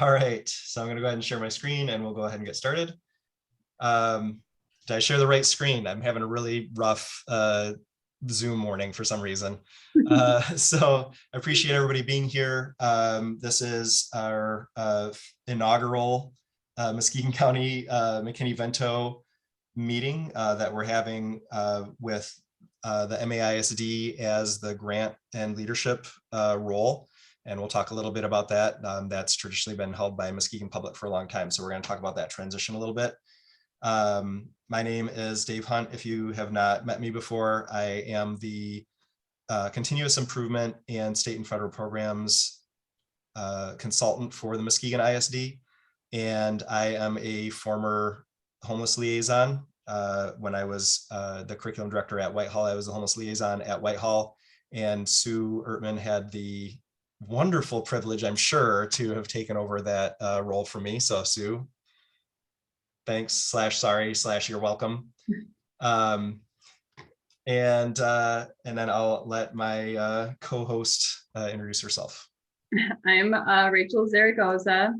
All right, so I'm going to go ahead and share my screen and we'll go ahead and get started. Did I share the right screen? I'm having a really rough Zoom morning for some reason. So I appreciate everybody being here. This is our inaugural Muskegon County McKinney-Vento meeting that we're having with the MAISD as the grant and leadership role. And we'll talk a little bit about that. That's traditionally been held by Muskegon Public for a long time. So we're going to talk about that transition a little bit. My name is Dave Hunt. If you have not met me before, I am the continuous improvement and state and federal programs consultant for the Muskegon ISD. And I am a former homeless liaison. When I was the curriculum director at Whitehall, I was the homeless liaison at Whitehall. And Sue Ertman had the wonderful privilege, I'm sure, to have taken over that role for me. So Sue, thanks, sorry, you're welcome. And then I'll let my co-host introduce herself. I'm Rachel Zaragoza,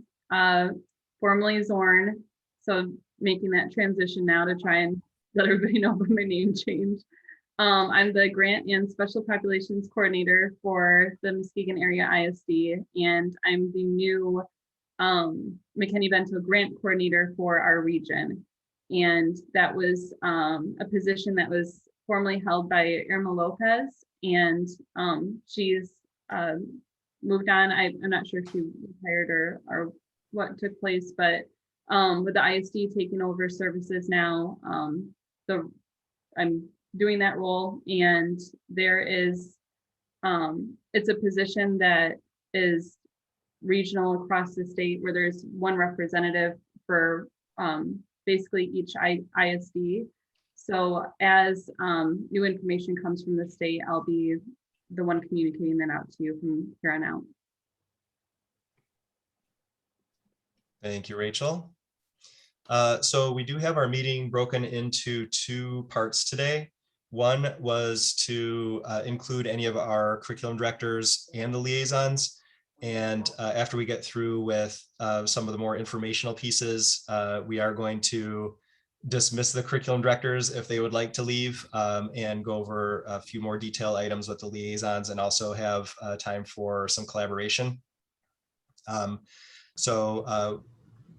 formerly Zorn. So making that transition now to try and let everybody know about my name change. I'm the Grant and Special Populations Coordinator for the Muskegon Area ISD, and I'm the new McKinney-Vento Grant Coordinator for our region. And that was a position that was formerly held by Irma Lopez, and she's moved on. I'm not sure if she retired or what took place, but with the ISD taking over services now, I'm doing that role, and there is it's a position that is regional across the state, where there's one representative for basically each ISD. So as new information comes from the state, I'll be the one communicating that out to you from here on out. Thank you, Rachel. So we do have our meeting broken into two parts today. One was to include any of our curriculum directors and the liaisons. And after we get through with some of the more informational pieces, we are going to dismiss the curriculum directors if they would like to leave, and go over a few more detailed items with the liaisons, and also have time for some collaboration.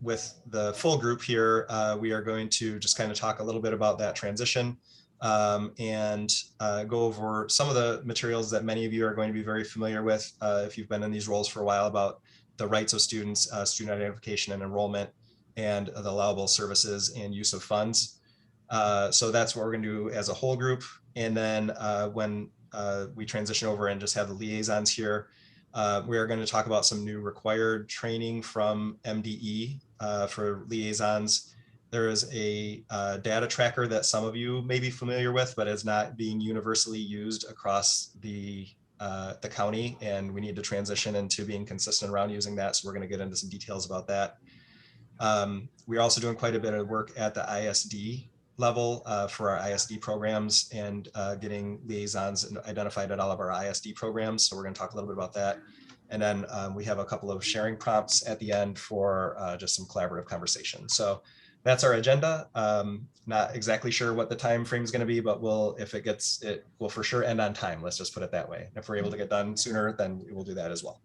With the full group here, we are going to just kind of talk a little bit about that transition, and go over some of the materials that many of you are going to be very familiar with if you've been in these roles for a while, about the rights of students, student identification and enrollment, and the allowable services and use of funds. So that's what we're going to do as a whole group. And then when we transition over and just have the liaisons here, we are going to talk about some new required training from MDE for liaisons. There is a data tracker that some of you may be familiar with, but is not being universally used across the county, and we need to transition into being consistent around using that. So we're going to get into some details about that. We're also doing quite a bit of work at the ISD level for our ISD programs, and getting liaisons identified at all of our ISD programs. So we're going to talk a little bit about that. And then we have a couple of sharing prompts at the end for just some collaborative conversation. So that's our agenda. Not exactly sure what the time frame is going to be, but it will for sure end on time. Let's just put it that way. If we're able to get done sooner, then we'll do that as well.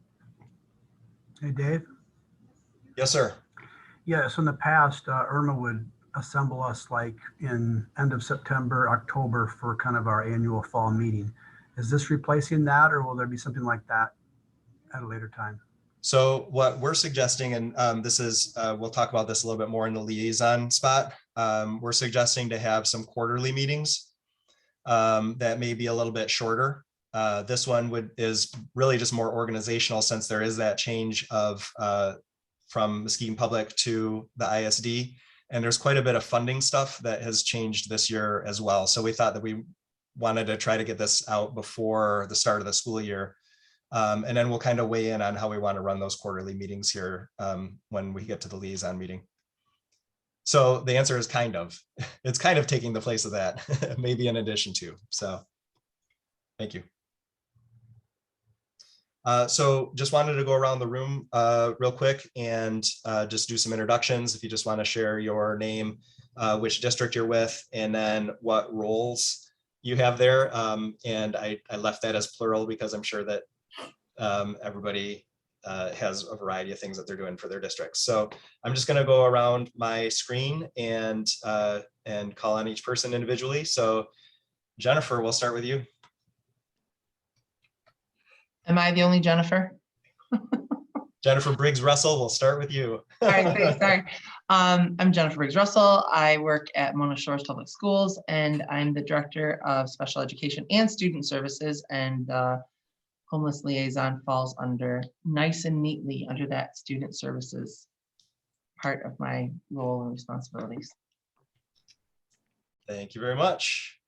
Hey, Dave. Yes, sir. Yeah, so in the past, Irma would assemble us like in end of September, October for kind of our annual fall meeting. Is this replacing that, or will there be something like that at a later time? So what we're suggesting, and this is, we'll talk about this a little bit more in the liaison spot. We're suggesting to have some quarterly meetings that may be a little bit shorter. This one is really just more organizational, since there is that change of from Muskegon Public to the ISD. And there's quite a bit of funding stuff that has changed this year as well. So we thought that we wanted to try to get this out before the start of the school year. And then we'll kind of weigh in on how we want to run those quarterly meetings here when we get to the liaison meeting. So the answer is kind of. It's kind of taking the place of that, maybe in addition to. So thank you. So just wanted to go around the room real quick and just do some introductions. If you just want to share your name, which district you're with, and then what roles you have there. And I left that as plural because I'm sure that everybody has a variety of things that they're doing for their districts. So I'm just going to go around my screen and call on each person individually. So Jennifer, we'll start with you. Am I the only Jennifer? Jennifer Briggs Russell, we'll start with you. All right, great, sorry. I'm Jennifer Briggs Russell. I work at Mona Shores Public Schools, and I'm the Director of Special Education and Student Services, and Homeless Liaison falls under nice and neatly under that Student Services part of my role and responsibilities. Thank you very much.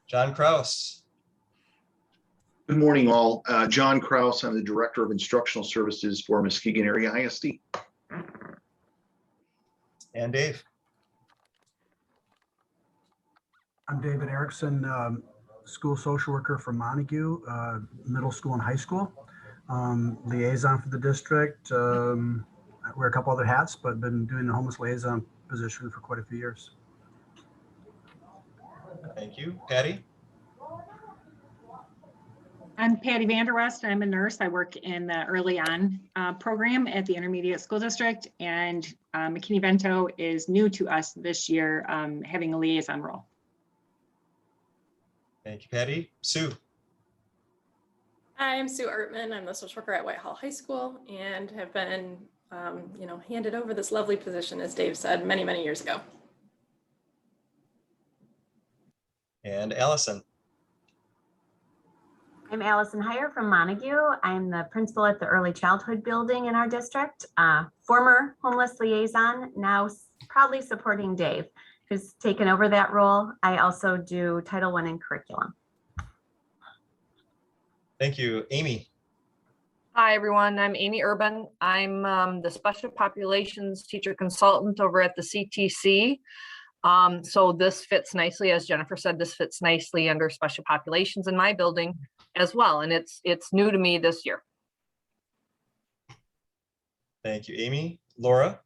John Kraus. Good morning, all. John Kraus, I'm the Director of Instructional Services for Muskegon Area ISD. And Dave. I'm David Erickson, school social worker for Montague, middle school and high school. Liaison for the district. I wear a couple other hats, but been doing the homeless liaison position for quite a few years. Thank you. Patty. I'm Patty Vanderwest. I'm a nurse. I work in the early on program at the Intermediate School District, and McKinney-Vento is new to us this year, having a liaison role. Thank you, Patty. Sue. I'm Sue Ertman. I'm the social worker at Whitehall High School and have been, handed over this lovely position, as Dave said, many, many years ago. And Allison. I'm Allison Heyer from Montague. I'm the principal at the Early Childhood Building in our district. Former homeless liaison, now proudly supporting Dave, who's taken over that role. I also do Title I and curriculum. Thank you. Amy. Hi, everyone. I'm Amy Urban. I'm the Special Populations Teacher Consultant over at the CTC. So this fits nicely, as Jennifer said, this fits nicely under Special Populations in my building as well. And it's new to me this year. Thank you, Amy. Laura.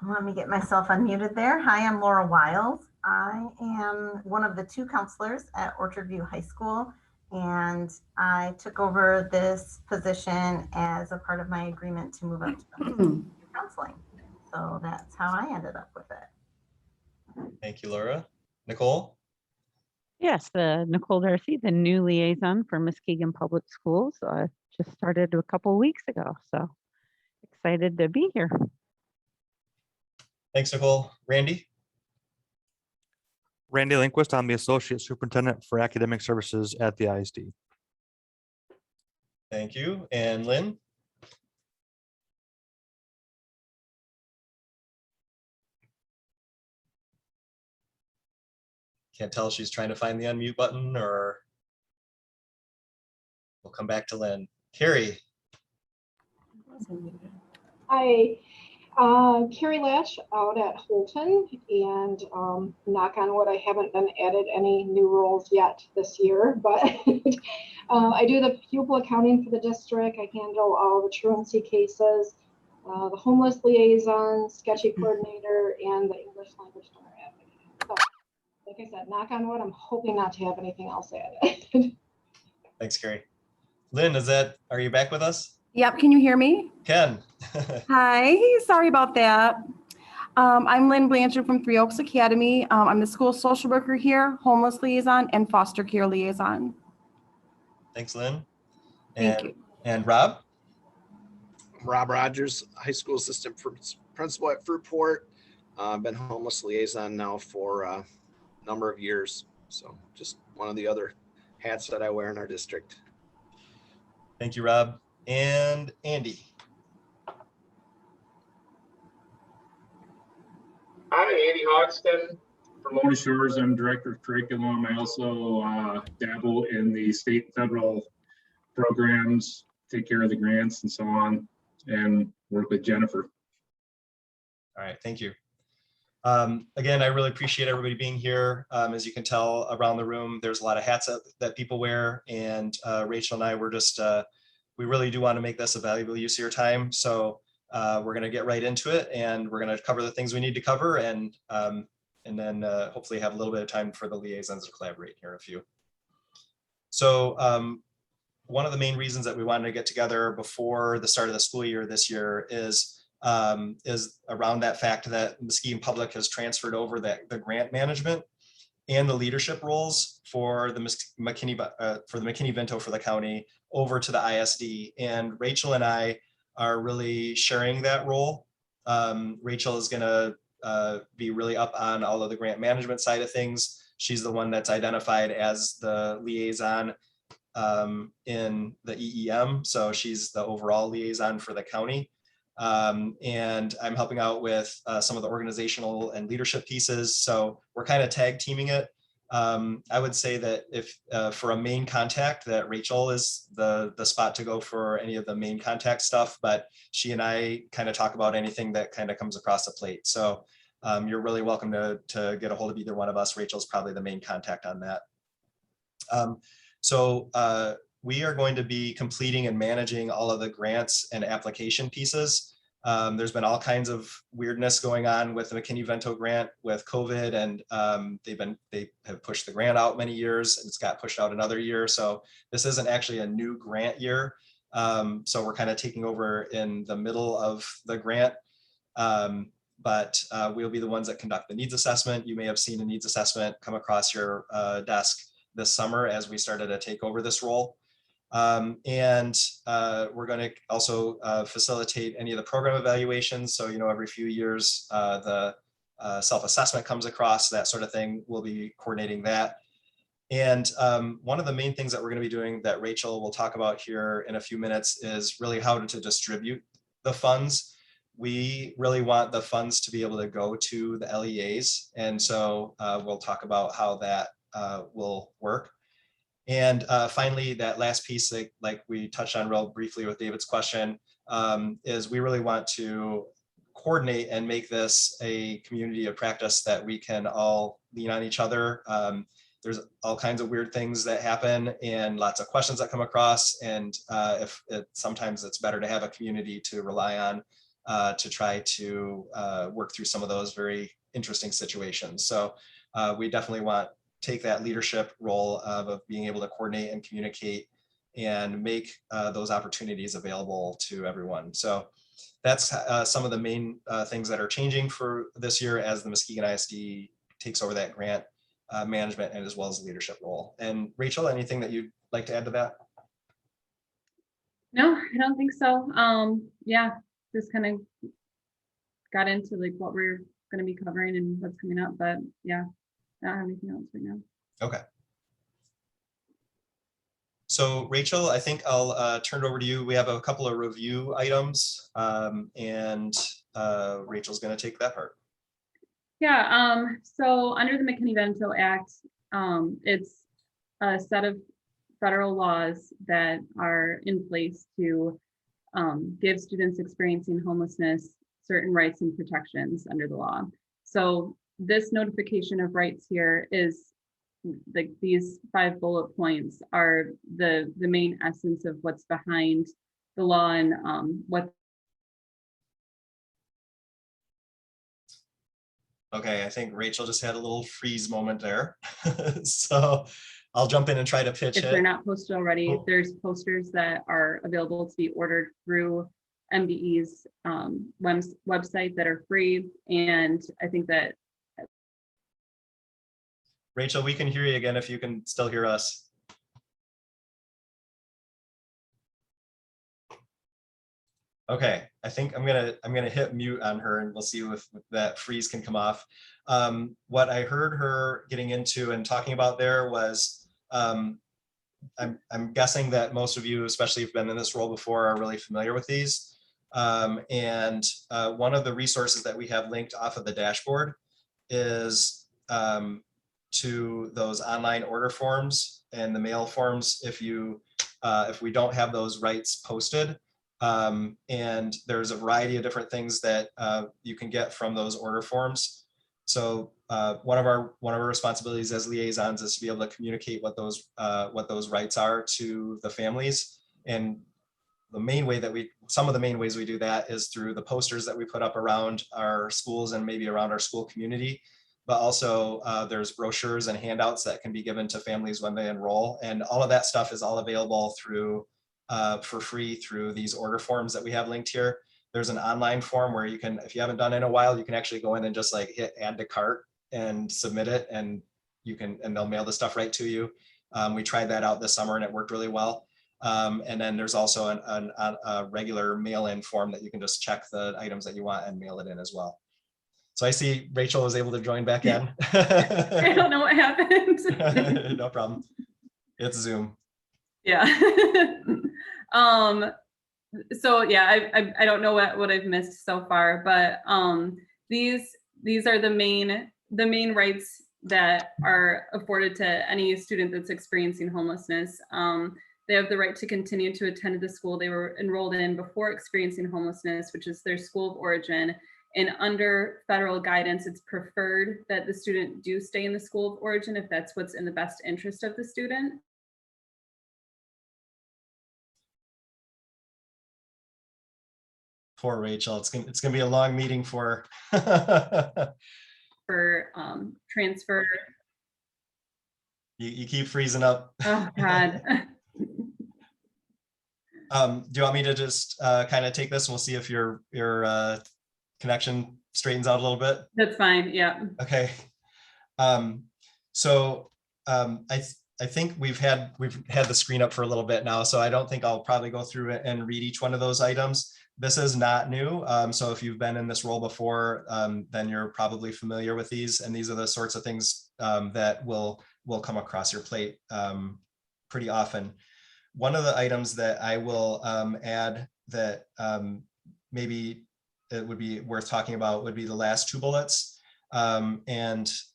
Let me get myself unmuted there. Hi, I'm Laura Wiles. I am one of the two counselors at Orchard View High School, and I took over this position as a part of my agreement to move up to counseling. So that's how I ended up with it. Thank you, Laura. Nicole. Yes, Nicole Darcy, the new liaison for Muskegon Public Schools. Just started a couple of weeks ago, so excited to be here. Thanks, Nicole. Randy. Randy Lindquist, I'm the Associate Superintendent for Academic Services at the ISD. Thank you. And Lynn. Can't tell if she's trying to find the unmute button, or we'll come back to Lynn. Carrie. Hi, Carrie Lash out at Holton, and knock on wood, I haven't been added any new roles yet this year, but I do the pupil accounting for the district. I handle all the truancy cases, the homeless liaison, sketchy coordinator, and the English language learner advocate. So, like I said, knock on wood, I'm hoping not to have anything else added. Thanks, Carrie. Lynn, are you back with us? Yep, can you hear me? Ken. Hi, sorry about that. I'm Lynn Blanchard from Three Oaks Academy. I'm the school social worker here, homeless liaison, and foster care liaison. Thanks, Lynn. Thank you. And Rob? Rob Rogers, high school assistant principal at Fruitport. Been homeless liaison now for a number of years. So just one of the other hats that I wear in our district. Thank you, Rob. And Andy. Hi, Andy Hogston from Mona Shores. I'm Director of Curriculum. I also dabble in the state and federal programs, take care of the grants and so on, and work with Jennifer. All right, thank you. Again, I really appreciate everybody being here. As you can tell around the room, there's a lot of hats that people wear, and Rachel and I were just, we really do want to make this a valuable use of your time. So we're going to get right into it, and we're going to cover the things we need to cover, and then hopefully have a little bit of time for the liaisons to collaborate here in a few. So one of the main reasons that we wanted to get together before the start of the school year this year is around that fact that Muskegon Public has transferred over the grant management and the leadership roles for the McKinney-Vento for the county over to the ISD. And Rachel and I are really sharing that role. Rachel is going to be really up on all of the grant management side of things. She's the one that's identified as the liaison in the EEM. So she's the overall liaison for the county. And I'm helping out with some of the organizational and leadership pieces. So we're kind of tag teaming it. I would say that if for a main contact, that Rachel is the spot to go for any of the main contact stuff, but she and I kind of talk about anything that kind of comes across the plate. So you're really welcome to get a hold of either one of us. Rachel's probably the main contact on that. We are going to be completing and managing all of the grants and application pieces. There's been all kinds of weirdness going on with the McKinney-Vento grant with COVID, and they have pushed the grant out many years, and it's got pushed out another year. So this isn't actually a new grant year. So we're kind of taking over in the middle of the grant. But we'll be the ones that conduct the needs assessment. You may have seen a needs assessment come across your desk this summer as we started to take over this role. We're going to also facilitate any of the program evaluations. So, every few years, the self-assessment comes across, that sort of thing. We'll be coordinating that. And one of the main things that we're going to be doing that Rachel will talk about here in a few minutes is really how to distribute the funds. We really want the funds to be able to go to the LEAs. And so we'll talk about how that will work. And finally, that last piece, like we touched on real briefly with David's question, is we really want to coordinate and make this a community of practice that we can all lean on each other. There's all kinds of weird things that happen and lots of questions that come across. And sometimes it's better to have a community to rely on to try to work through some of those very interesting situations. So we definitely want take that leadership role of being able to coordinate and communicate and make those opportunities available to everyone. So that's some of the main things that are changing for this year as the Muskegon ISD takes over that grant management and as well as leadership role. And Rachel, anything that you'd like to add to that? No, I don't think so. Yeah, just kind of got into like what we're going to be covering and what's coming up, but yeah. I don't have anything else right now. Okay. So Rachel, I think I'll turn it over to you. We have a couple of review items and Rachel's going to take that part. Yeah, so under the McKinney-Vento Act, it's a set of federal laws that are in place to give students experiencing homelessness certain rights and protections under the law. So this notification of rights here is like these 5 bullet points are the main essence of what's behind the law and what. Okay, I think Rachel just had a little freeze moment there. So I'll jump in and try to pitch it. If they're not posted already, there's posters that are available to be ordered through MDE's website that are free. And I think that Rachel, we can hear you again if you can still hear us. Okay, I think I'm gonna hit mute on her and we'll see if that freeze can come off. What I heard her getting into and talking about there was I'm guessing that most of you, especially if you've been in this role before, are really familiar with these. One of the resources that we have linked off of the dashboard is to those online order forms and the mail forms if we don't have those rights posted. And there's a variety of different things that you can get from those order forms. So one of our responsibilities as liaisons is to be able to communicate what those rights are to the families. And the main way that some of the main ways we do that is through the posters that we put up around our schools and maybe around our school community. But also there's brochures and handouts that can be given to families when they enroll. And all of that stuff is all available through for free through these order forms that we have linked here. There's an online form where you can, if you haven't done it in a while, you can actually go in and just like hit add to cart and submit it, and they'll mail the stuff right to you. We tried that out this summer and it worked really well. And then there's also a regular mail-in form that you can just check the items that you want and mail it in as well. So I see Rachel was able to join back in. I don't know what happened. No problem. It's Zoom. Yeah. So yeah, I don't know what I've missed so far, but these are the main rights that are afforded to any student that's experiencing homelessness. They have the right to continue to attend the school they were enrolled in before experiencing homelessness, which is their school of origin. And under federal guidance, it's preferred that the student do stay in the school of origin if that's what's in the best interest of the student. Poor Rachel, it's gonna be a long meeting for for transfer. You keep freezing up. Oh God. Do you want me to just kind of take this and we'll see if your connection straightens out a little bit? That's fine. Yeah. Okay. I think we've had the screen up for a little bit now, so I don't think I'll probably go through it and read each one of those items. This is not new. So if you've been in this role before, then you're probably familiar with these, and these are the sorts of things that will come across your plate pretty often. One of the items that I will add that maybe it would be worth talking about would be the last two bullets. That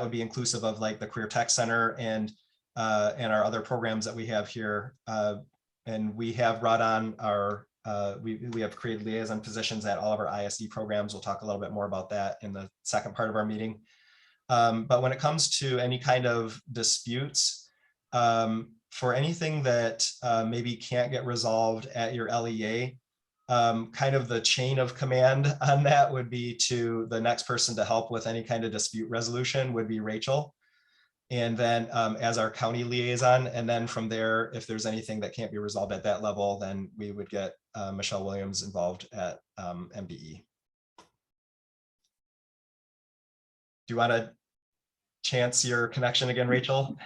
would be inclusive of like the Career Tech Center and our other programs that we have here. And we have brought on our, we have created liaison positions at all of our ISD programs. We'll talk a little bit more about that in the second part of our meeting. But when it comes to any kind of disputes, for anything that maybe can't get resolved at your LEA, kind of the chain of command on that would be to the next person to help with any kind of dispute resolution would be Rachel. And then as our county liaison, and then from there, if there's anything that can't be resolved at that level, then we would get Michelle Williams involved at MBE. Do you want to chance your connection again, Rachel?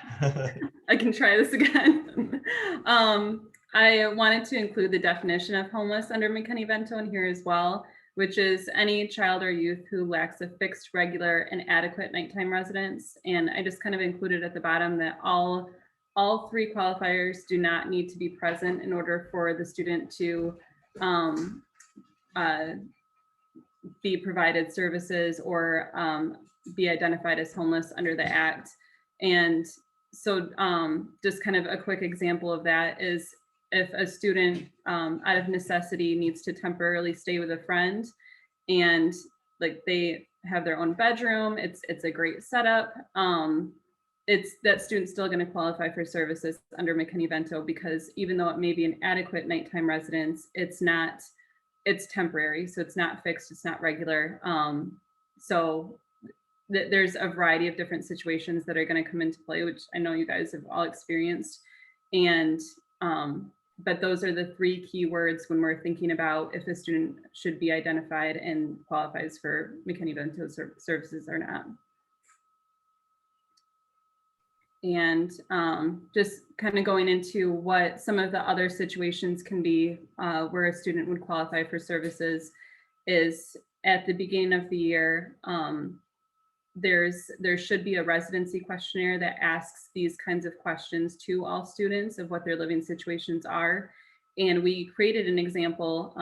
I can try this again. I wanted to include the definition of homeless under McKinney-Vento in here as well, which is any child or youth who lacks a fixed, regular, and adequate nighttime residence. And I just kind of included at the bottom that all three qualifiers do not need to be present in order for the student to be provided services or be identified as homeless under the Act. And so just kind of a quick example of that is if a student out of necessity needs to temporarily stay with a friend and like they have their own bedroom, it's a great setup. It's that student's still going to qualify for services under McKinney-Vento because even though it may be an adequate nighttime residence, it's temporary. So it's not fixed, it's not regular. So there's a variety of different situations that are going to come into play, which I know you guys have all experienced. And but those are the three key words when we're thinking about if a student should be identified and qualifies for McKinney-Vento services or not. And just kind of going into what some of the other situations can be where a student would qualify for services is at the beginning of the year, there should be a residency questionnaire that asks these kinds of questions to all students of what their living situations are. And we created an example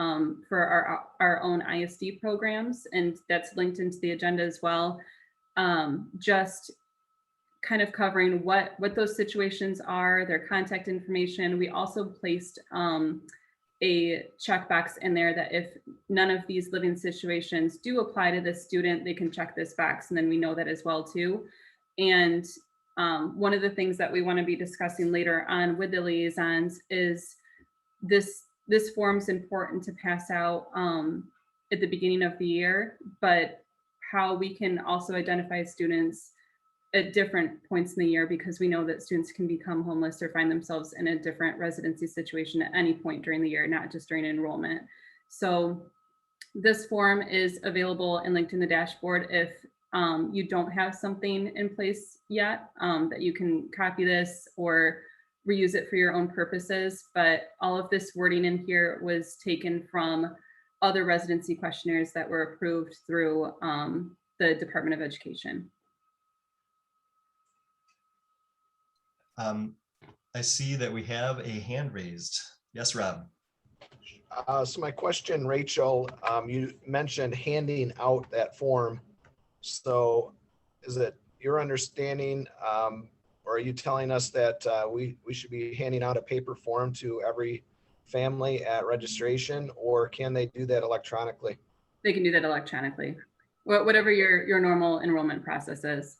for our own ISD programs, and that's linked into the agenda as well. Just kind of covering what those situations are, their contact information. We also placed a checkbox in there that if none of these living situations do apply to this student, they can check this box, and then we know that as well too. And one of the things that we want to be discussing later on with the liaisons is this form is important to pass out at the beginning of the year, but how we can also identify students at different points in the year, because we know that students can become homeless or find themselves in a different residency situation at any point during the year, not just during enrollment. So this form is available and linked in the dashboard if you don't have something in place yet, that you can copy this or reuse it for your own purposes. But all of this wording in here was taken from other residency questionnaires that were approved through the Department of Education. I see that we have a hand raised. Yes, Rob. So my question, Rachel, you mentioned handing out that form. So is it your understanding, or are you telling us that we should be handing out a paper form to every family at registration, or can they do that electronically? They can do that electronically, whatever your normal enrollment process is.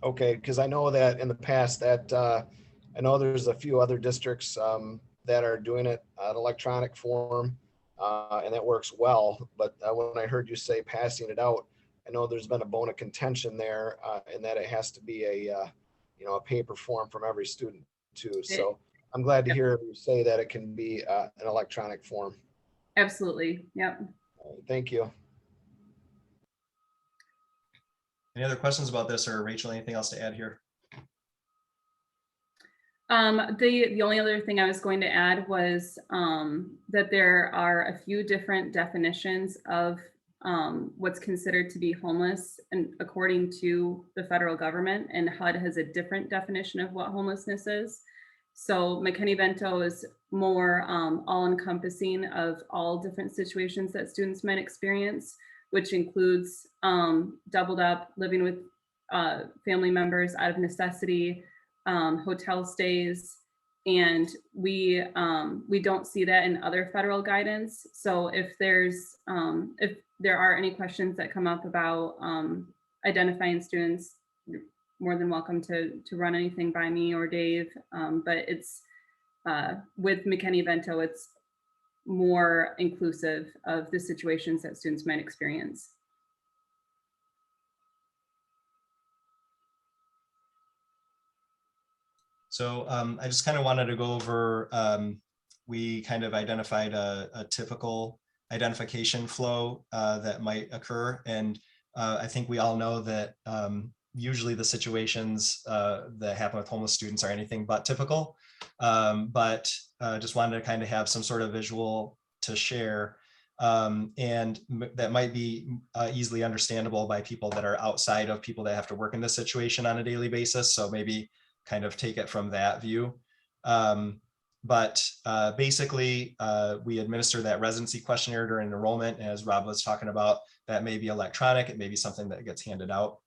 Okay, because I know that in the past that I know there's a few other districts that are doing it an electronic form, and that works well. But when I heard you say passing it out, I know there's been a bone of contention there, in that it has to be a paper form from every student too. So I'm glad to hear you say that it can be an electronic form. Absolutely. Yep. Thank you. Any other questions about this, or Rachel, anything else to add here? The only other thing I was going to add was that there are a few different definitions of what's considered to be homeless, and according to the federal government, and HUD has a different definition of what homelessness is. So McKinney-Vento is more all-encompassing of all different situations that students might experience, which includes doubled up, living with family members out of necessity, hotel stays, and we don't see that in other federal guidance. So if there are any questions that come up about identifying students, you're more than welcome to run anything by me or Dave. But it's with McKinney-Vento, it's more inclusive of the situations that students might experience. So I just kind of wanted to go over, we kind of identified a typical identification flow that might occur. And I think we all know that usually the situations that happen with homeless students are anything but typical. But just wanted to kind of have some sort of visual to share. And that might be easily understandable by people that are outside of people that have to work in this situation on a daily basis. So maybe kind of take it from that view. But basically, we administer that residency questionnaire during enrollment. And as Rob was talking about, that may be electronic, it may be something that gets handed out.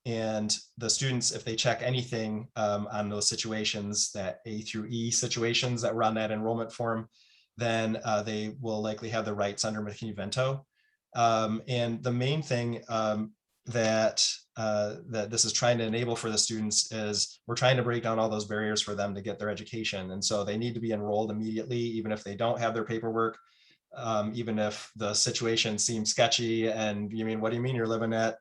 And the students, if they check anything on those situations, that A through E situations that were on that enrollment form, then they will likely have the rights under McKinney-Vento. And the main thing that this is trying to enable for the students is we're trying to break down all those barriers for them to get their education. And so they need to be enrolled immediately, even if they don't have their paperwork, even if the situation seems sketchy and you mean, what do you mean you're living at,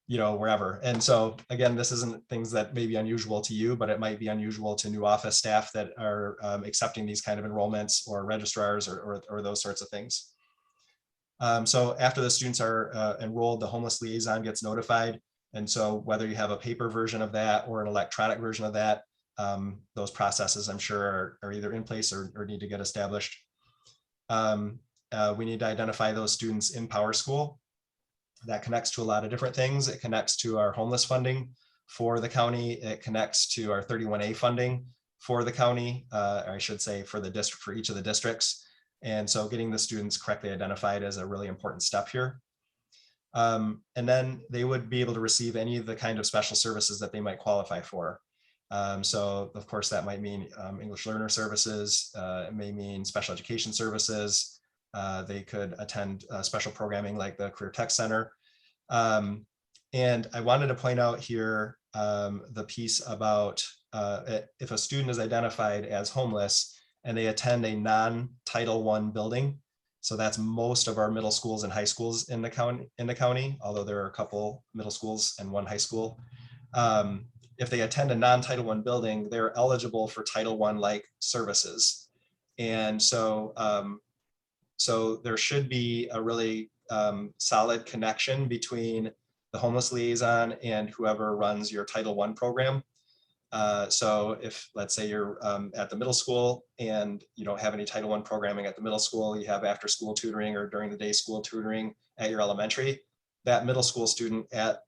wherever. And so again, this isn't things that may be unusual to you, but it might be unusual to new office staff that are accepting these kind of enrollments, or registrars, or those sorts of things. So after the students are enrolled, the homeless liaison gets notified. And so whether you have a paper version of that or an electronic version of that, those processes, I'm sure, are either in place or need to get established. We need to identify those students in Power School. That connects to a lot of different things. It connects to our homeless funding for the county. It connects to our 31A funding for the county, or I should say for the district, for each of the districts. And so getting the students correctly identified is a really important step here. And then they would be able to receive any of the kind of special services that they might qualify for. So of course that might mean English learner services, it may mean special education services. They could attend special programming like the Career Tech Center. And I wanted to point out here the piece about if a student is identified as homeless and they attend a non-Title I building, so that's most of our middle schools and high schools in the county, although there are a couple middle schools and one high school. If they attend a non-Title I building, they're eligible for Title I-like services. And so, so there should be a really solid connection between the homeless liaison and whoever runs your Title I program. So if, let's say you're at the middle school and you don't have any Title I programming at the middle school, you have after school tutoring or during the day school tutoring at your elementary, that middle school student at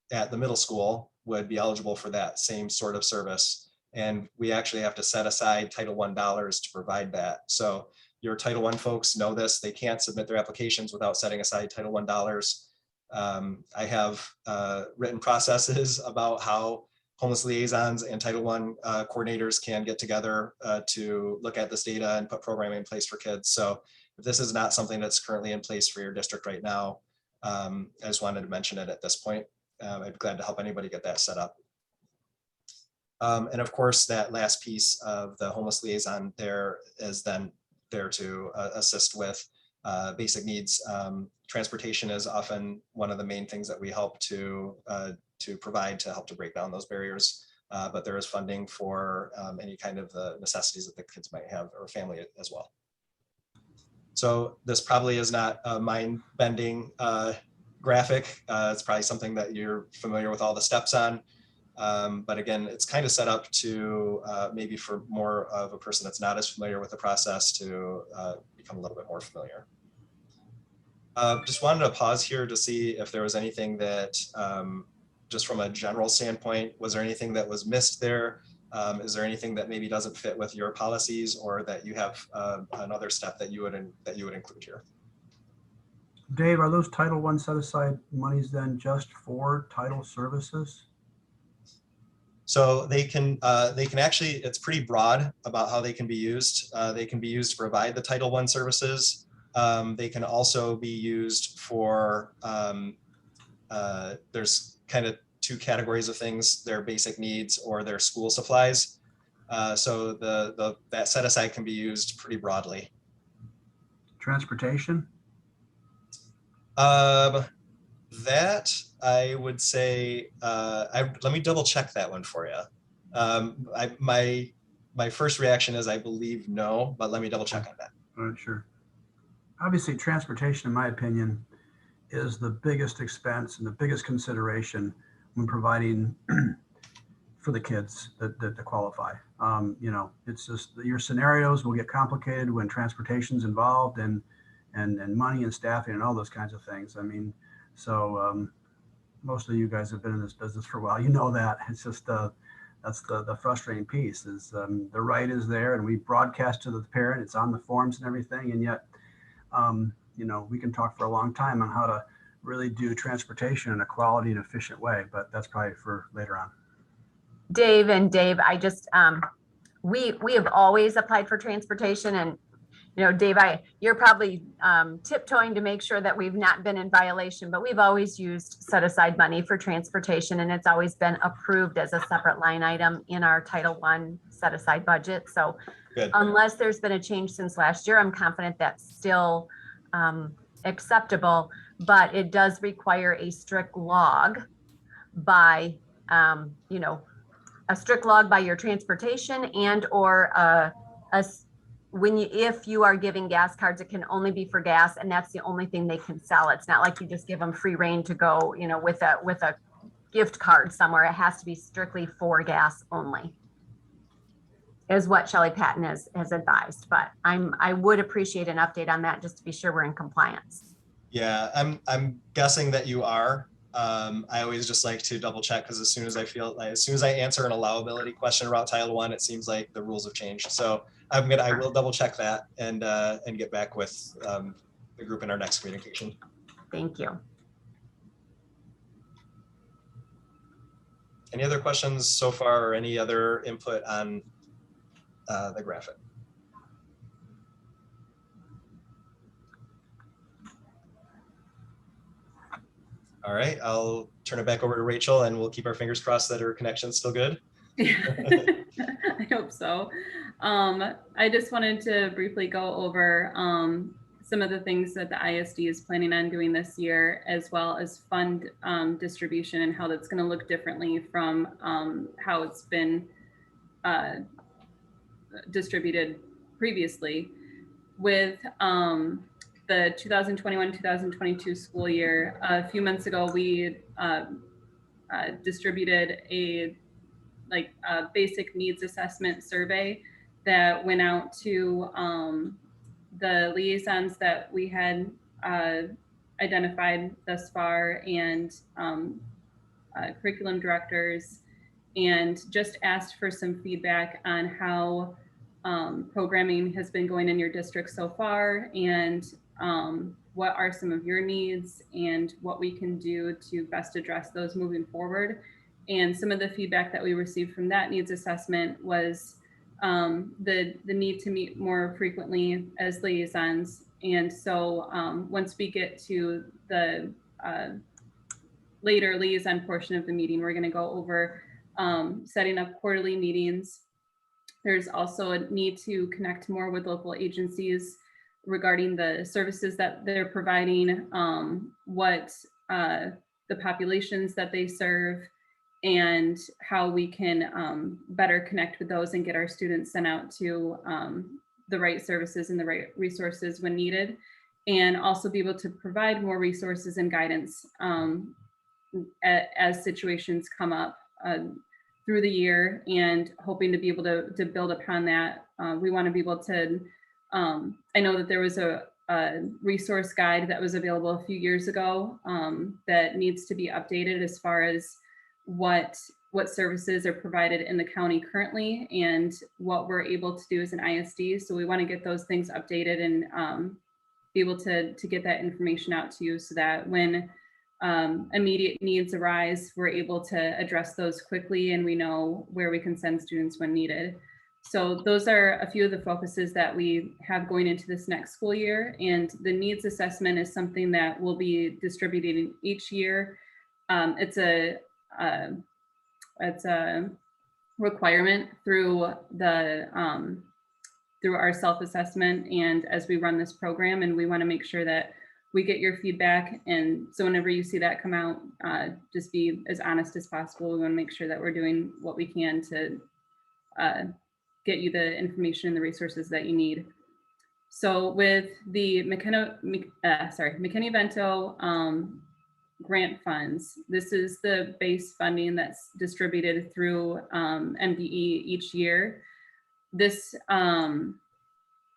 the middle school would be eligible for that same sort of service. And we actually have to set aside Title I dollars to provide that. So your Title I folks know this, they can't submit their applications without setting aside Title I dollars. I have written processes about how homeless liaisons and Title I coordinators can get together to look at this data and put programming in place for kids. So if this is not something that's currently in place for your district right now, I just wanted to mention it at this point. I'd be glad to help anybody get that set up. And of course, that last piece of the homeless liaison there is then there to assist with basic needs. Transportation is often one of the main things that we help to provide to help to break down those barriers. But there is funding for any kind of the necessities that the kids might have or family as well. So this probably is not a mind-bending graphic. It's probably something that you're familiar with all the steps on. But again, it's kind of set up to maybe for more of a person that's not as familiar with the process to become a little bit more familiar. Just wanted to pause here to see if there was anything that, just from a general standpoint, was there anything that was missed there? Is there anything that maybe doesn't fit with your policies, or that you have another step that you would include here? Dave, are those Title I set aside monies then just for title services? So they can actually, it's pretty broad about how they can be used. They can be used to provide the Title I services. They can also be used for, there's kind of two categories of things, their basic needs or their school supplies. So that set aside can be used pretty broadly. Transportation? That I would say, let me double check that one for you. My first reaction is I believe no, but let me double check on that. All right, sure. Obviously, transportation, in my opinion, is the biggest expense and the biggest consideration when providing for the kids that qualify. You know, it's just your scenarios will get complicated when transportation's involved and money and staffing and all those kinds of things. I mean, so most of you guys have been in this business for a while. You know that. It's just that's the frustrating piece is the right is there and we broadcast to the parent. It's on the forms and everything, and yet you know, we can talk for a long time on how to really do transportation in a quality and efficient way, but that's probably for later on. Dave, I just, we have always applied for transportation, and, you know, Dave, you're probably tiptoeing to make sure that we've not been in violation, but we've always used set aside money for transportation, and it's always been approved as a separate line item in our Title I set aside budget. So good. Unless there's been a change since last year, I'm confident that's still acceptable, but it does require a strict log by, you know, a strict log by your transportation and or if you are giving gas cards, it can only be for gas, and that's the only thing they can sell. It's not like you just give them free reign to go, you know, with a gift card somewhere. It has to be strictly for gas only, is what Shelley Patton has advised. But I would appreciate an update on that just to be sure we're in compliance. Yeah, I'm guessing that you are. I always just like to double check because as soon as I answer an allowability question about Title I, it seems like the rules have changed. So I will double check that and get back with the group in our next communication. Thank you. Any other questions so far, or any other input on the graphic? All right, I'll turn it back over to Rachel, and we'll keep our fingers crossed that her connection's still good. I hope so. I just wanted to briefly go over some of the things that the ISD is planning on doing this year, as well as fund distribution and how that's going to look differently from how it's been distributed previously. With the 2021-2022 school year, a few months ago, we distributed a basic needs assessment survey that went out to the liaisons that we had identified thus far, and curriculum directors, and just asked for some feedback on how programming has been going in your district so far, and what are some of your needs and what we can do to best address those moving forward. And some of the feedback that we received from that needs assessment was the need to meet more frequently as liaisons. And so once we get to the later liaison portion of the meeting, we're going to go over setting up quarterly meetings. There's also a need to connect more with local agencies regarding the services that they're providing, what the populations that they serve, and how we can better connect with those and get our students sent out to the right services and the right resources when needed, and also be able to provide more resources and guidance as situations come up through the year, and hoping to be able to build upon that. We want to be able to, I know that there was a resource guide that was available a few years ago that needs to be updated as far as what services are provided in the county currently and what we're able to do as an ISD. So we want to get those things updated and be able to get that information out to you, so that when immediate needs arise, we're able to address those quickly, and we know where we can send students when needed. So those are a few of the focuses that we have going into this next school year. And the needs assessment is something that we'll be distributing each year. It's a requirement through through our self-assessment and as we run this program, and we want to make sure that we get your feedback. And so whenever you see that come out, just be as honest as possible. We want to make sure that we're doing what we can to get you the information and the resources that you need. So with the McKinney-Vento grant funds, this is the base funding that's distributed through MDE each year. This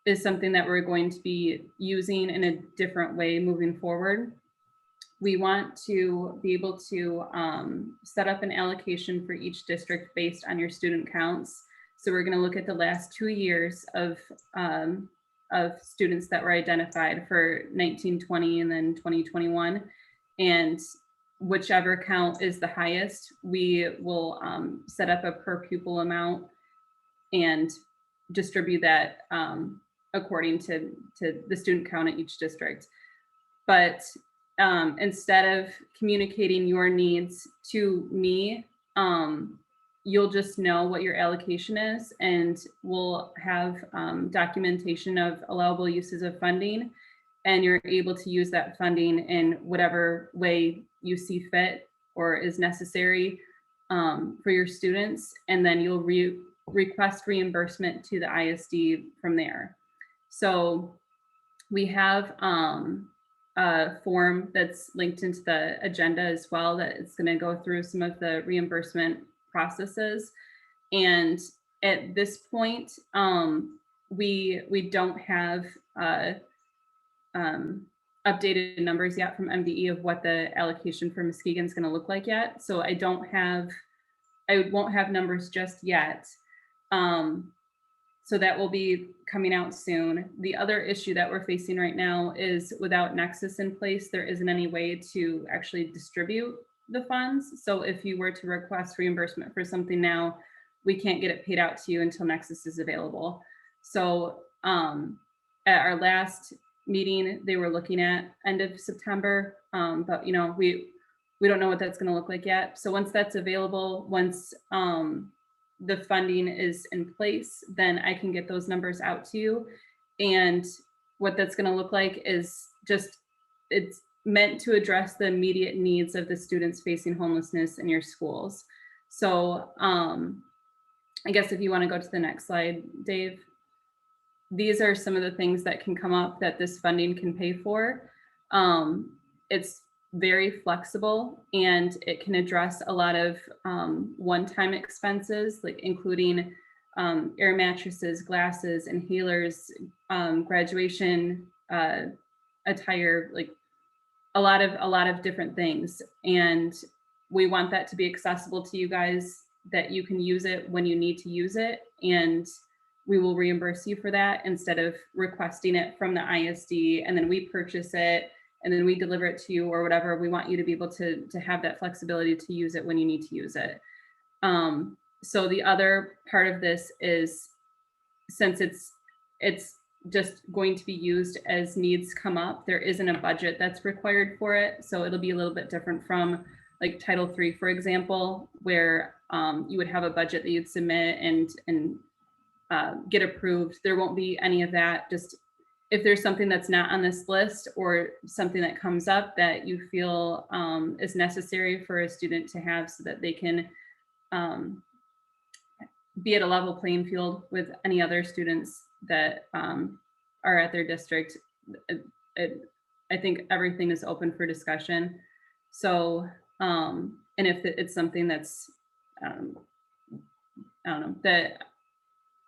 is something that we're going to be using in a different way moving forward. We want to be able to set up an allocation for each district based on your student counts. So we're going to look at the last 2 years of students that were identified for 1920 and then 2021. And whichever count is the highest, we will set up a per pupil amount and distribute that according to the student count at each district. But instead of communicating your needs to me, you'll just know what your allocation is, and we'll have documentation of allowable uses of funding, and you're able to use that funding in whatever way you see fit or is necessary for your students, and then you'll request reimbursement to the ISD from there. So we have a form that's linked into the agenda as well, that it's going to go through some of the reimbursement processes. And at this point, we don't have updated numbers yet from MDE of what the allocation for Muskegon is going to look like yet. So I won't have numbers just yet. So that will be coming out soon. The other issue that we're facing right now is without Nexus in place, there isn't any way to actually distribute the funds. So if you were to request reimbursement for something now, we can't get it paid out to you until Nexus is available. So at our last meeting, they were looking at end of September, but you know, we don't know what that's going to look like yet. So once that's available, once the funding is in place, then I can get those numbers out to you. And what that's going to look like is just, it's meant to address the immediate needs of the students facing homelessness in your schools. So I guess if you want to go to the next slide, Dave, these are some of the things that can come up that this funding can pay for. It's very flexible and it can address a lot of one-time expenses, like including air mattresses, glasses, inhalers, graduation attire, like a lot of different things. And we want that to be accessible to you guys, that you can use it when you need to use it. And we will reimburse you for that instead of requesting it from the ISD and then we purchase it and then we deliver it to you or whatever. We want you to be able to have that flexibility to use it when you need to use it. So the other part of this is, since it's just going to be used as needs come up, there isn't a budget that's required for it. So it'll be a little bit different from like Title III, for example, where you would have a budget that you'd submit and get approved. There won't be any of that. Just if there's something that's not on this list or something that comes up that you feel is necessary for a student to have so that they can be at a level playing field with any other students that are at their district, I think everything is open for discussion. So, and if it's something that's, I don't know, that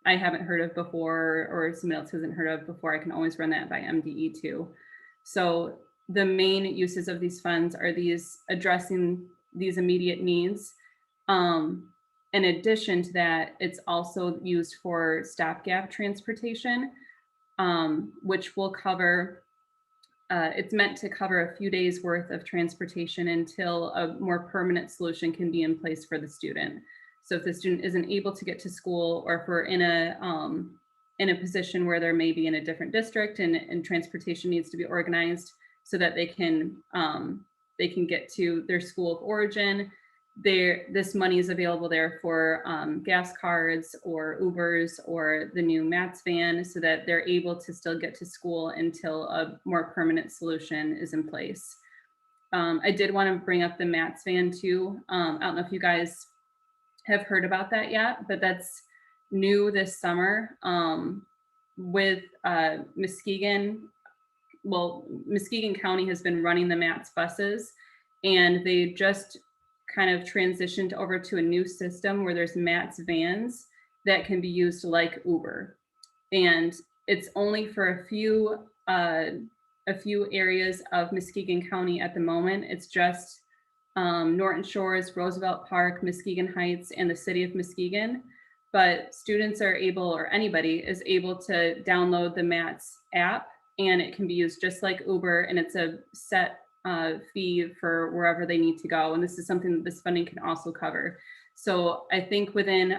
I haven't heard of before or somebody else hasn't heard of before, I can always run that by MDE too. So the main uses of these funds are these addressing these immediate needs. In addition to that, it's also used for stopgap transportation, which will cover, it's meant to cover a few days worth of transportation until a more permanent solution can be in place for the student. So if the student isn't able to get to school, or if we're in a position where there may be in a different district and transportation needs to be organized so that they can get to their school of origin, this money is available there for gas cards or Ubers or the new MATS van, so that they're able to still get to school until a more permanent solution is in place. I did want to bring up the MATS van too. I don't know if you guys have heard about that yet, but that's new this summer with Muskegon. Well, Muskegon County has been running the MATS buses, and they just kind of transitioned over to a new system where there's MATS vans that can be used like Uber. And it's only for a few areas of Muskegon County at the moment. It's just Norton Shores, Roosevelt Park, Muskegon Heights, and the city of Muskegon. But students are able, or anybody is able to download the MATS app, and it can be used just like Uber, and it's a set fee for wherever they need to go. And this is something that this funding can also cover. So I think within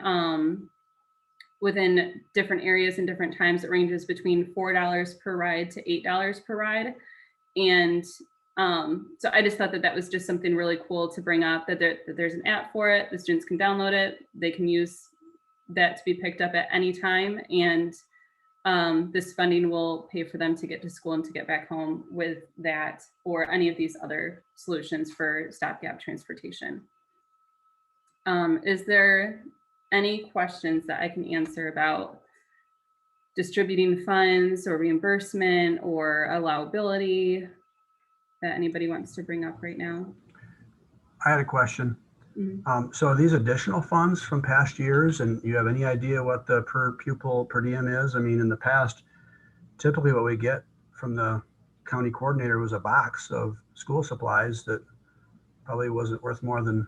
different areas and different times, it ranges between $4 per ride to $8 per ride. And so I just thought that was just something really cool to bring up, that there's an app for it. The students can download it. They can use that to be picked up at any time. And this funding will pay for them to get to school and to get back home with that, or any of these other solutions for stopgap transportation. Is there any questions that I can answer about distributing funds or reimbursement or allowability that anybody wants to bring up right now? I had a question. Mm-hmm. So are these additional funds from past years, and you have any idea what the per pupil per diem is? I mean, in the past, typically what we get from the county coordinator was a box of school supplies that probably wasn't worth more than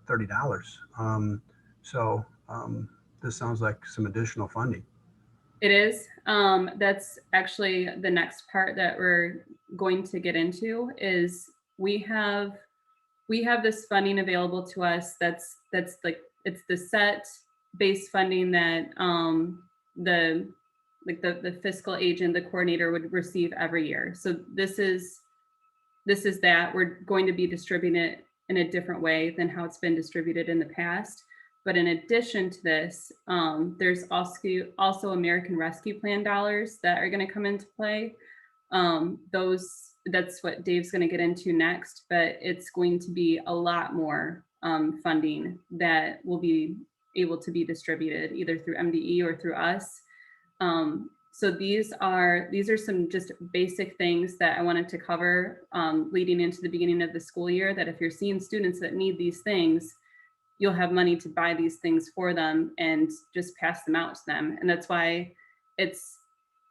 $30. This sounds like some additional funding. It is. That's actually the next part that we're going to get into. Is we have we have this funding available to us that's like, it's the set base funding that the fiscal agent, the coordinator would receive every year. So this is that. We're going to be distributing it in a different way than how it's been distributed in the past. But in addition to this, there's also American Rescue Plan dollars that are going to come into play. That's what Dave's going to get into next, but it's going to be a lot more funding that will be able to be distributed either through MDE or through us. So these are some just basic things that I wanted to cover leading into the beginning of the school year, that if you're seeing students that need these things, you'll have money to buy these things for them and just pass them out to them. And that's why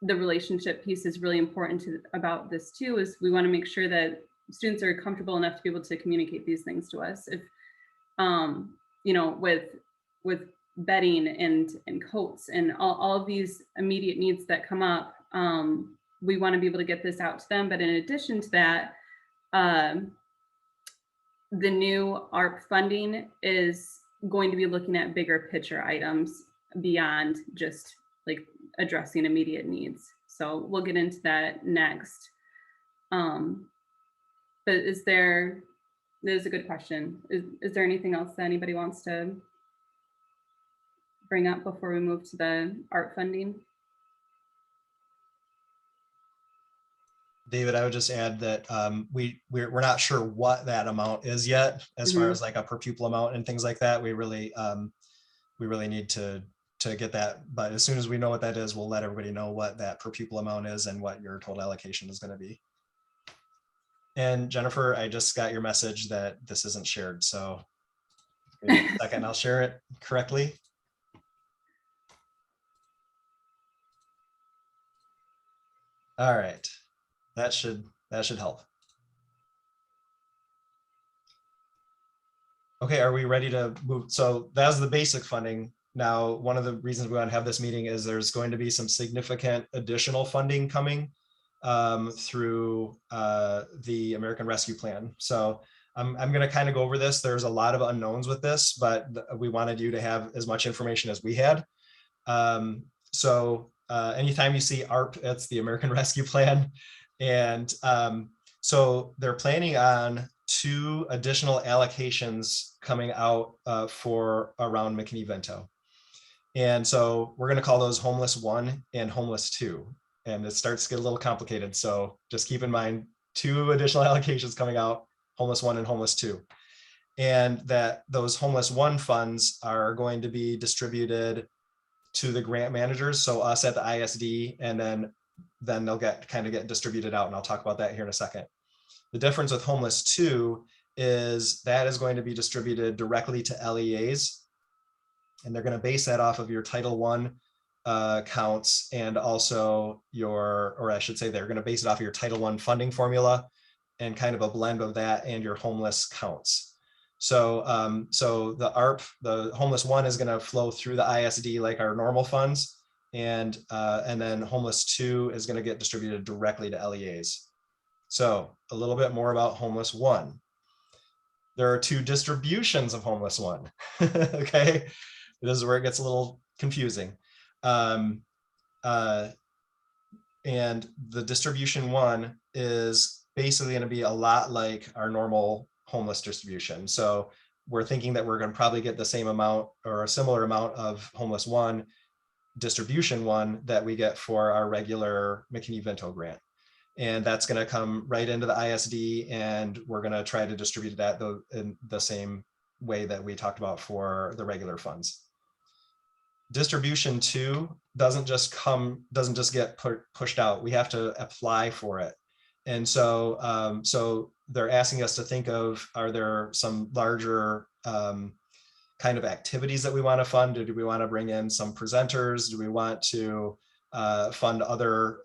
the relationship piece is really important about this too, is we want to make sure that students are comfortable enough to be able to communicate these things to us. If, with bedding and coats and all of these immediate needs that come up, we want to be able to get this out to them. But in addition to that, the new ARP funding is going to be looking at bigger picture items beyond just like addressing immediate needs. So we'll get into that next. But there's a good question. Is there anything else that anybody wants to bring up before we move to the ARP funding? David, I would just add that we're not sure what that amount is yet, as far as like a per pupil amount and things like that. We really need to get that. But as soon as we know what that is, we'll let everybody know what that per pupil amount is and what your total allocation is going to be. And Jennifer, I just got your message that this isn't shared. So give me a second, I'll share it correctly. All right. That should help. Okay, are we ready to move? So that's the basic funding. Now, one of the reasons we want to have this meeting is there's going to be some significant additional funding coming through the American Rescue Plan. So I'm going to kind of go over this. There's a lot of unknowns with this, but we wanted you to have as much information as we had. Anytime you see ARP, it's the American Rescue Plan. And so they're planning on 2 additional allocations coming out for around McKinney-Vento. And so we're going to call those Homeless 1 and Homeless 2. And it starts to get a little complicated. So just keep in mind 2 additional allocations coming out, Homeless 1 and Homeless 2. And that those Homeless 1 funds are going to be distributed to the grant managers, so us at the ISD, and then they'll get distributed out, and I'll talk about that here in a second. The difference with Homeless 2 is that is going to be distributed directly to LEAs, and they're going to base that off of your Title I counts, and also they're going to base it off of your Title I funding formula, and kind of a blend of that and your homeless counts. So the ARP, the Homeless 1 is going to flow through the ISD like our normal funds, and then Homeless 2 is going to get distributed directly to LEAs. So a little bit more about Homeless 1. There are 2 distributions of Homeless 1. Okay, this is where it gets a little confusing. And the distribution 1 is basically going to be a lot like our normal homeless distribution. So we're thinking that we're going to probably get the same amount or a similar amount of Homeless 1, distribution 1 that we get for our regular McKinney-Vento grant. And that's going to come right into the ISD, and we're going to try to distribute that in the same way that we talked about for the regular funds. Distribution 2 doesn't just get pushed out. We have to apply for it. And so they're asking us to think of, are there some larger kind of activities that we want to fund? Do we want to bring in some presenters? Do we want to fund other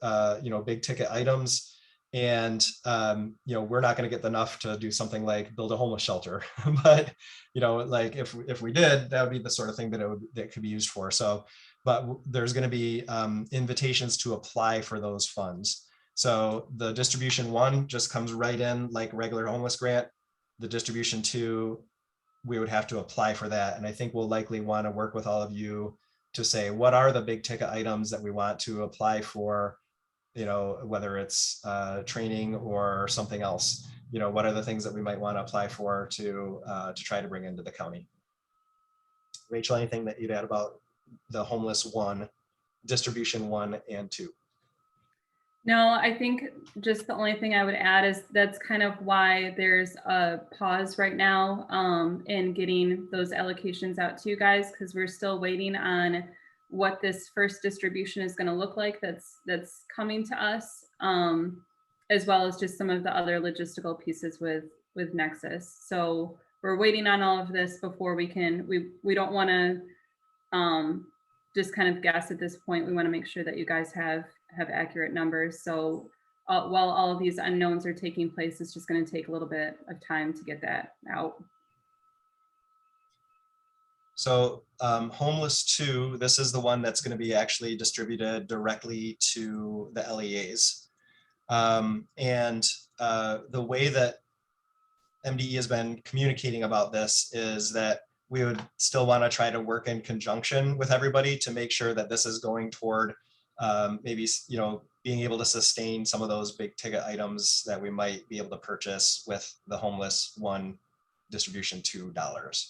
big ticket items? And we're not going to get enough to do something like build a homeless shelter, but like if we did, that would be the sort of thing that could be used for. So, but there's going to be invitations to apply for those funds. So the distribution 1 just comes right in like regular homeless grant. the distribution 2, we would have to apply for that. And I think we'll likely want to work with all of you to say, what are the big ticket items that we want to apply for, you know, whether it's training or something else, you know, what are the things that we might want to apply for to try to bring into the county. Rachel, anything that you'd add about the homeless 1, distribution 1 and 2? No, I think just the only thing I would add is that's kind of why there's a pause right now in getting those allocations out to you guys, because we're still waiting on what this first distribution is going to look like that's coming to us, as well as just some of the other logistical pieces with Nexus. So we're waiting on all of this before we can, we don't want to just kind of guess at this point. We want to make sure that you guys have accurate numbers. So while all of these unknowns are taking place, it's just going to take a little bit of time to get that out. So homeless 2, this is the one that's going to be actually distributed directly to the LEAs. And the way that MDE has been communicating about this is that we would still want to try to work in conjunction with everybody to make sure that this is going toward maybe, you know, being able to sustain some of those big ticket items that we might be able to purchase with the homeless 1 distribution $2.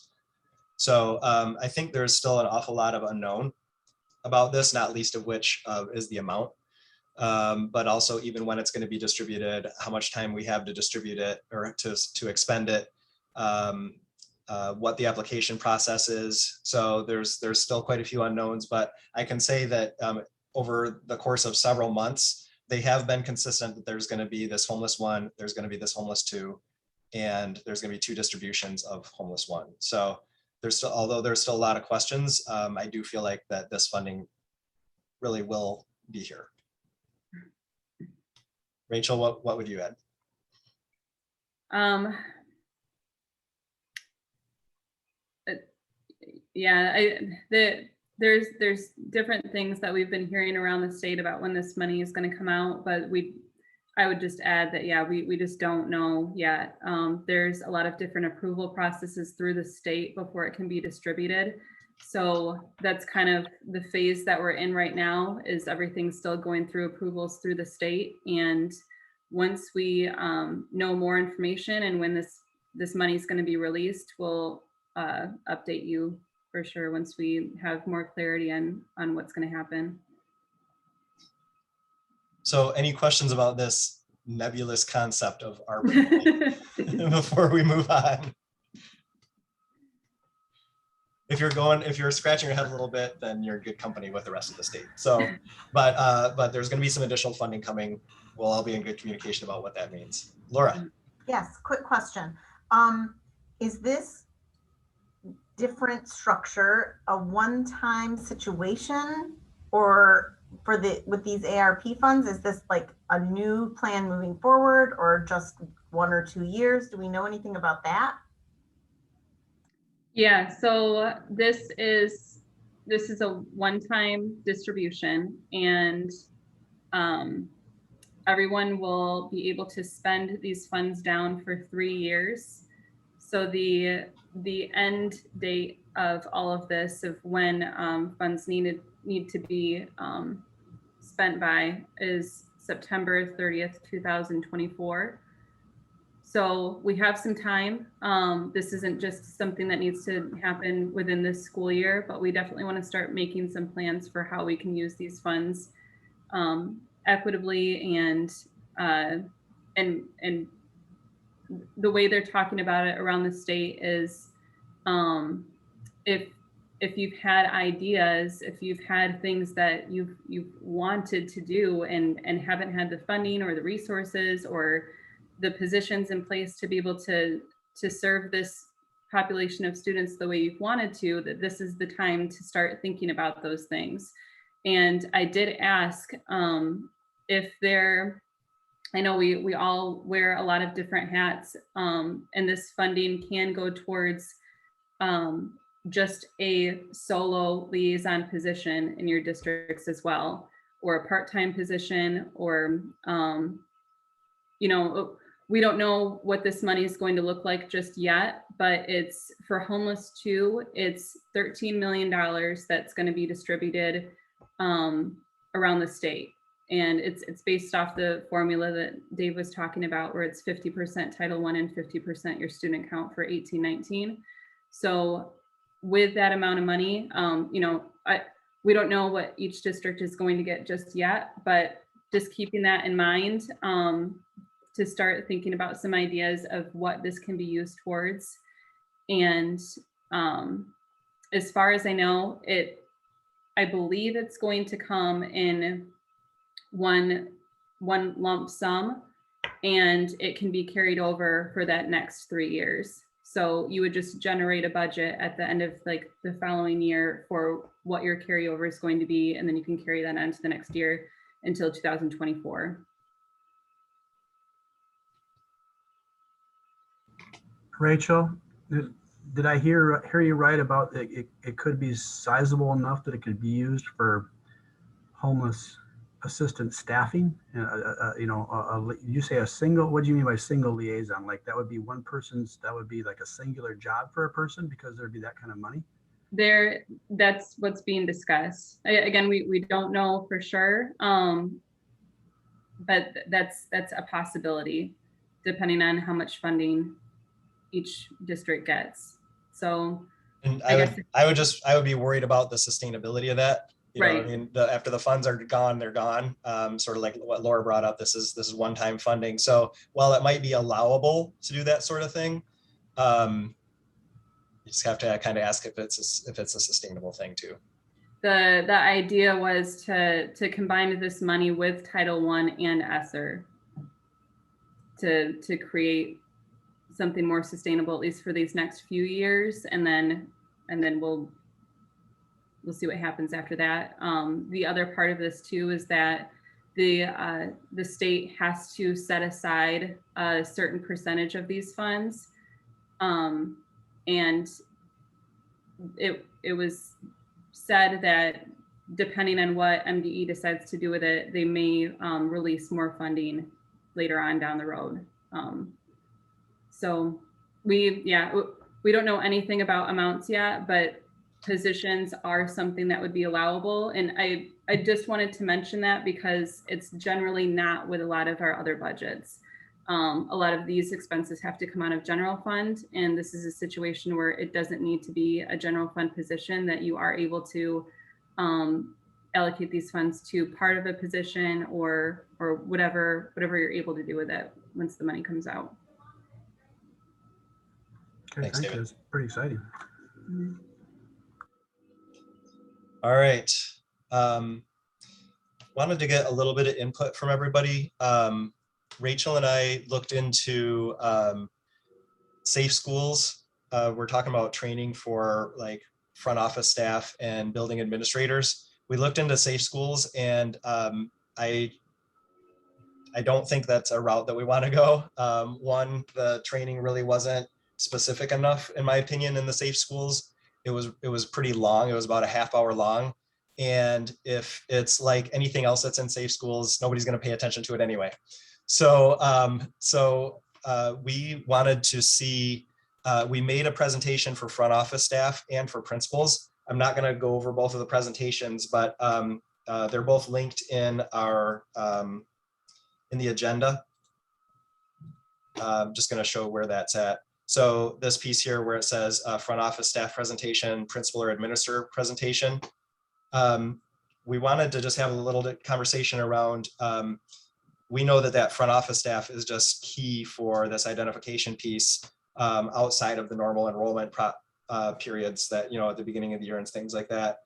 So I think there's still an awful lot of unknown about this, not least of which is the amount, but also even when it's going to be distributed, how much time we have to distribute it or to expend it, what the application process is. So there's still quite a few unknowns, but I can say that over the course of several months, they have been consistent that there's going to be this homeless 1, there's going to be this homeless 2, and there's going to be 2 distributions of homeless 1. So there's still, although there's still a lot of questions, I do feel like that this funding really will be here. Rachel, what would you add? Yeah, there's different things that we've been hearing around the state about when this money is going to come out, but I would just add that, yeah, we just don't know yet. There's a lot of different approval processes through the state before it can be distributed. So that's kind of the phase that we're in right now, is everything still going through approvals through the state. And once we know more information and when this money is going to be released, we'll update you for sure once we have more clarity on what's going to happen. So any questions about this nebulous concept of ARPA before we move on? If you're scratching your head a little bit, then you're in good company with the rest of the state. So, but there's going to be some additional funding coming. We'll all be in good communication about what that means. Laura. Yes, quick question. Is this different structure a one-time situation, or with these ARP funds, is this like a new plan moving forward, or just 1 or 2 years? Do we know anything about that? Yeah, so this is a one-time distribution, and everyone will be able to spend these funds down for 3 years. So the end date of all of this, of when funds need to be spent by, is September 30th, 2024. So we have some time. This isn't just something that needs to happen within this school year, but we definitely want to start making some plans for how we can use these funds equitably, and the way they're talking about it around the state is if you've had ideas, if you've had things that you've wanted to do and haven't had the funding or the resources or the positions in place to be able to serve this population of students the way you've wanted to, that this is the time to start thinking about those things. And I did ask if there, I know we all wear a lot of different hats, and this funding can go towards just a solo liaison position in your districts as well, or a part-time position, or we don't know what this money is going to look like just yet, but it's for homeless 2, it's $13 million that's going to be distributed around the state. And it's based off the formula that Dave was talking about, where it's 50% Title I and 50% your student count for 18-19. So with that amount of money, you know, we don't know what each district is going to get just yet, but just keeping that in mind, to start thinking about some ideas of what this can be used towards. And as far as I know, I believe it's going to come in one lump sum, and it can be carried over for that next 3 years. So you would just generate a budget at the end of like the following year for what your carryover is going to be, and then you can carry that on to the next year until 2024. Rachel, did I hear you right about it could be sizable enough that it could be used for homeless assistant staffing? You know, you say a single, what do you mean by single liaison? Like that would be one person's, that would be like a singular job for a person because there'd be that kind of money? That's what's being discussed. Again, we don't know for sure, but that's a possibility depending on how much funding each district gets. So, and I would be worried about the sustainability of that. You know, I mean, after the funds are gone, they're gone. Sort of like what Laura brought up. This is one-time funding. So while it might be allowable to do that sort of thing, you just have to kind of ask if it's a sustainable thing too. The idea was to combine this money with Title I and ESSER to create something more sustainable, at least for these next few years, and then we'll see what happens after that. The other part of this too is that the state has to set aside a certain percentage of these funds, and it was said that depending on what MDE decides to do with it, they may release more funding later on down the road. So we don't know anything about amounts yet, but positions are something that would be allowable. And I just wanted to mention that because it's generally not with a lot of our other budgets. A lot of these expenses have to come out of general fund, and this is a situation where it doesn't need to be a general fund position, that you are able to allocate these funds to part of a position or whatever you're able to do with it once the money comes out. Okay, Thanks, thank David. you. It's pretty exciting. All right. Wanted to get a little bit of input from everybody. Rachel and I looked into safe schools. We're talking about training for like front office staff and building administrators. We looked into safe schools, and I don't think that's a route that we want to go. One, the training really wasn't specific enough, in my opinion, in the safe schools. It was pretty long. It was about a half hour long. And if it's like anything else that's in safe schools, nobody's going to pay attention to it anyway. So we wanted to see, we made a presentation for front office staff and for principals. I'm not going to go over both of the presentations, but they're both linked in our in the agenda. I'm just going to show where that's at. So this piece here where it says front office staff presentation, principal or administrator presentation. We wanted to just have a little conversation around, we know that front office staff is just key for this identification piece outside of the normal enrollment periods that, you know, at the beginning of the year and things like that.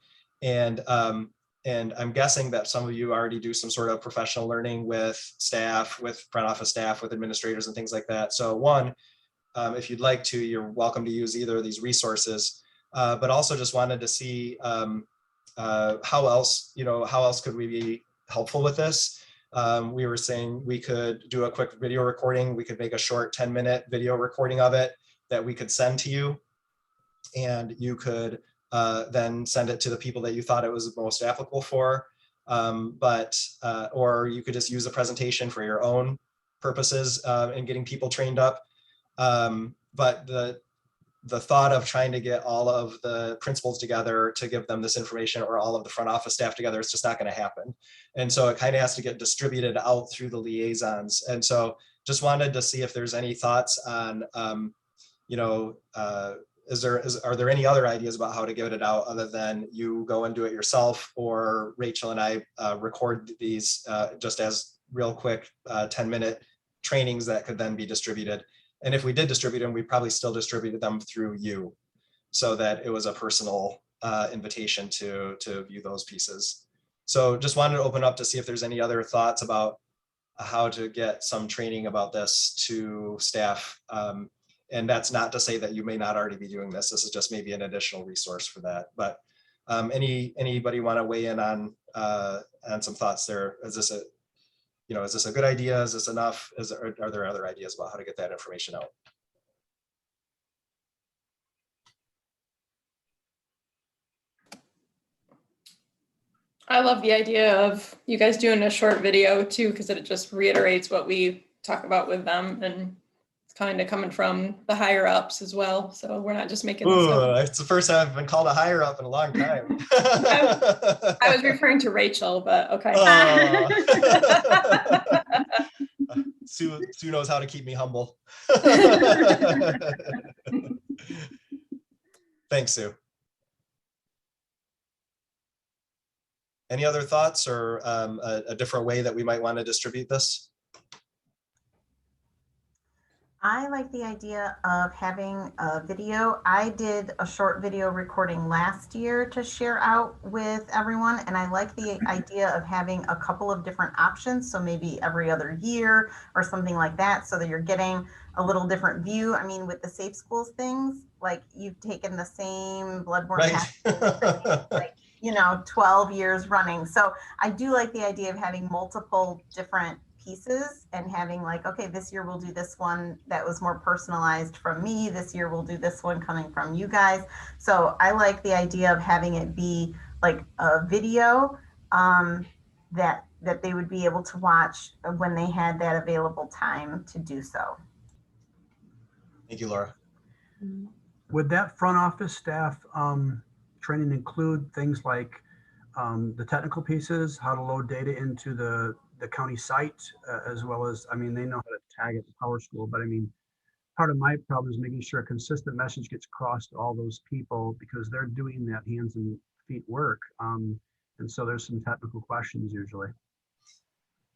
And I'm guessing that some of you already do some sort of professional learning with staff, with front office staff, with administrators and things like that. So one, if you'd like to, you're welcome to use either of these resources, but also just wanted to see how else could we be helpful with this? We were saying we could do a quick video recording. We could make a short 10-minute video recording of it that we could send to you, and you could then send it to the people that you thought it was most applicable for. Or you could just use the presentation for your own purposes and getting people trained up. But the thought of trying to get all of the principals together to give them this information, or all of the front office staff together, it's just not going to happen. And so it kind of has to get distributed out through the liaisons. And so just wanted to see if there's any thoughts on, you know, are there any other ideas about how to get it out other than you go and do it yourself, or Rachel and I record these just as real quick 10-minute trainings that could then be distributed. And if we did distribute them, we probably still distributed them through you, so that it was a personal invitation to view those pieces. So just wanted to open up to see if there's any other thoughts about how to get some training about this to staff. And that's not to say that you may not already be doing this. This is just maybe an additional resource for that. But anybody want to weigh in on some thoughts there? Is this a good idea? Is this enough? Are there other ideas about how to get that information out? I love the idea of you guys doing a short video too, because it just reiterates what we talk about with them, and it's kind of coming from the higher ups as well. So we're not just making this up. It's the first time I've been called a higher up in a long time. I was referring to Rachel, but okay. Sue knows how to keep me humble. Thanks, Sue. Any other thoughts, or a different way that we might want to distribute this? I like the idea of having a video. I did a short video recording last year to share out with everyone, and I like the idea of having a couple of different options. So maybe every other year or something like that, so that you're getting a little different view. I mean, with the Safe Schools things, like you've taken the same bloodborne pathogens, like, 12 years running. So I do like the idea of having multiple different pieces and having like, okay, this year we'll do this one that was more personalized from me. This year we'll do this one coming from you guys. So I like the idea of having it be like a video that they would be able to watch when they had that available time to do so. Thank you, Laura. Would that front office staff training include things like the technical pieces, how to load data into the county site, as well as, I mean, they know how to tag at the Power School, but I mean, part of my problem is making sure a consistent message gets across to all those people, because they're doing that hands and feet work. And so there's some technical questions usually.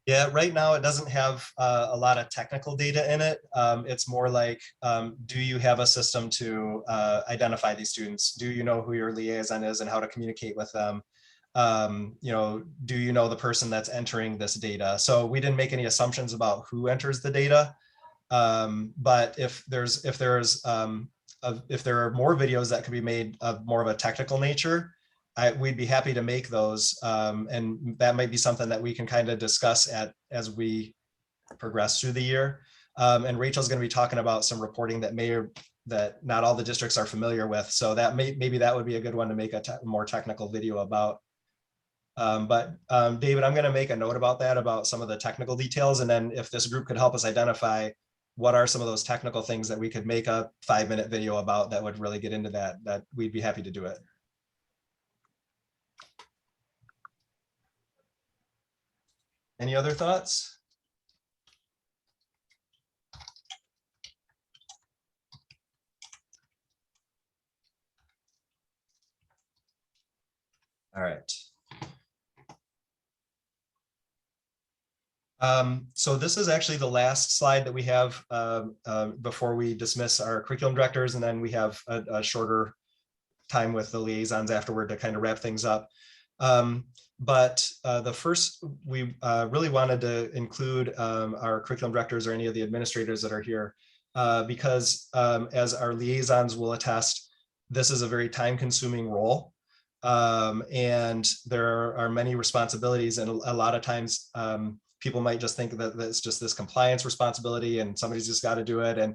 Yeah, right now it doesn't have a lot of technical data in it. It's more like, do you have a system to identify these students? Do you know who your liaison is and how to communicate with them? Do you know the person that's entering this data? So we didn't make any assumptions about who enters the data. But if there are more videos that could be made of more of a technical nature, we'd be happy to make those. And that might be something that we can kind of discuss as we progress through the year. And Rachel's going to be talking about some reporting that not all the districts are familiar with. So that maybe that would be a good one to make a more technical video about. David, I'm going to make a note about that, about some of the technical details. And then if this group could help us identify what are some of those technical things that we could make a 5-minute video about that would really get into that we'd be happy to do it. Any other thoughts? All right. So this is actually the last slide that we have before we dismiss our curriculum directors, and then we have a shorter time with the liaisons afterward to kind of wrap things up. But the first, we really wanted to include our curriculum directors or any of the administrators that are here, because as our liaisons will attest, this is a very time-consuming role. And there are many responsibilities, and a lot of times people might just think that it's just this compliance responsibility and somebody's just got to do it. And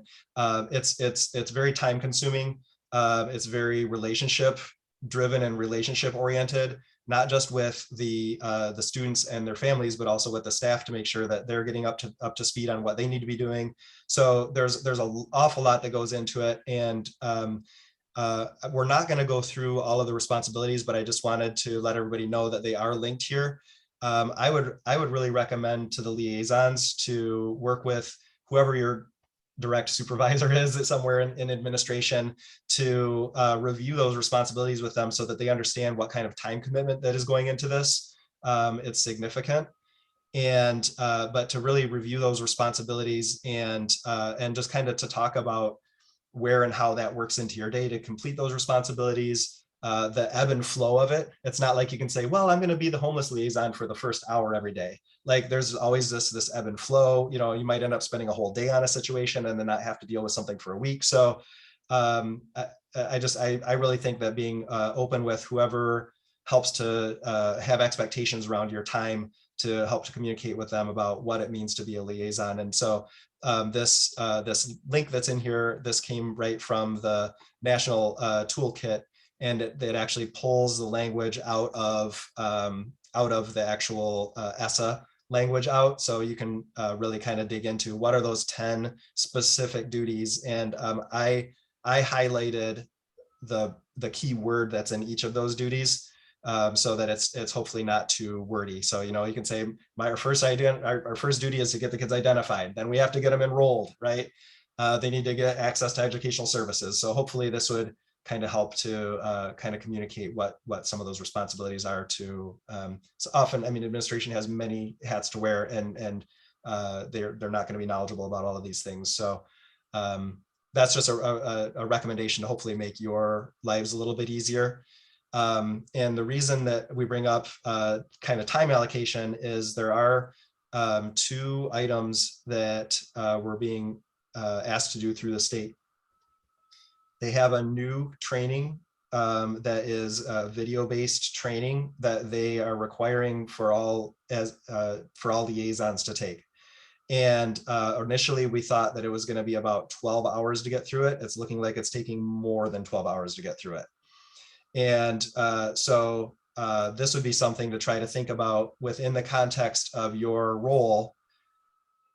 it's very time consuming. It's very relationship driven and relationship oriented. not just with the students and their families, but also with the staff to make sure that they're getting up to speed on what they need to be doing. So there's an awful lot that goes into it, and we're not going to go through all of the responsibilities, but I just wanted to let everybody know that they are linked here. I would really recommend to the liaisons to work with whoever your direct supervisor is somewhere in administration to review those responsibilities with them so that they understand what kind of time commitment that is going into this. It's significant. And but to really review those responsibilities and just kind of to talk about where and how that works into your day to complete those responsibilities, the ebb and flow of it. It's not like you can say, well, I'm going to be the homeless liaison for the first hour every day. Like there's always this ebb and flow. You know, you might end up spending a whole day on a situation and then not have to deal with something for a week. So I really think that being open with whoever helps to have expectations around your time to help to communicate with them about what it means to be a liaison. And so this link that's in here, this came right from the national toolkit, and it actually pulls the language out of the actual ESSA language out. So you can really kind of dig into what are those 10 specific duties. And I highlighted the key word that's in each of those duties, so that it's hopefully not too wordy. So, you know, you can say our first duty is to get the kids identified. Then we have to get them enrolled, right? They need to get access to educational services. So hopefully this would kind of help to kind of communicate what some of those responsibilities are to. So often, I mean, administration has many hats to wear, and they're not going to be knowledgeable about all of these things. So that's just a recommendation to hopefully make your lives a little bit easier. And the reason that we bring up kind of time allocation is there are 2 items that we're being asked to do through the state. They have a new training that is video-based training that they are requiring for all liaisons to take. And initially we thought that it was going to be about 12 hours to get through it. It's looking like it's taking more than 12 hours to get through it. And so this would be something to try to think about within the context of your role.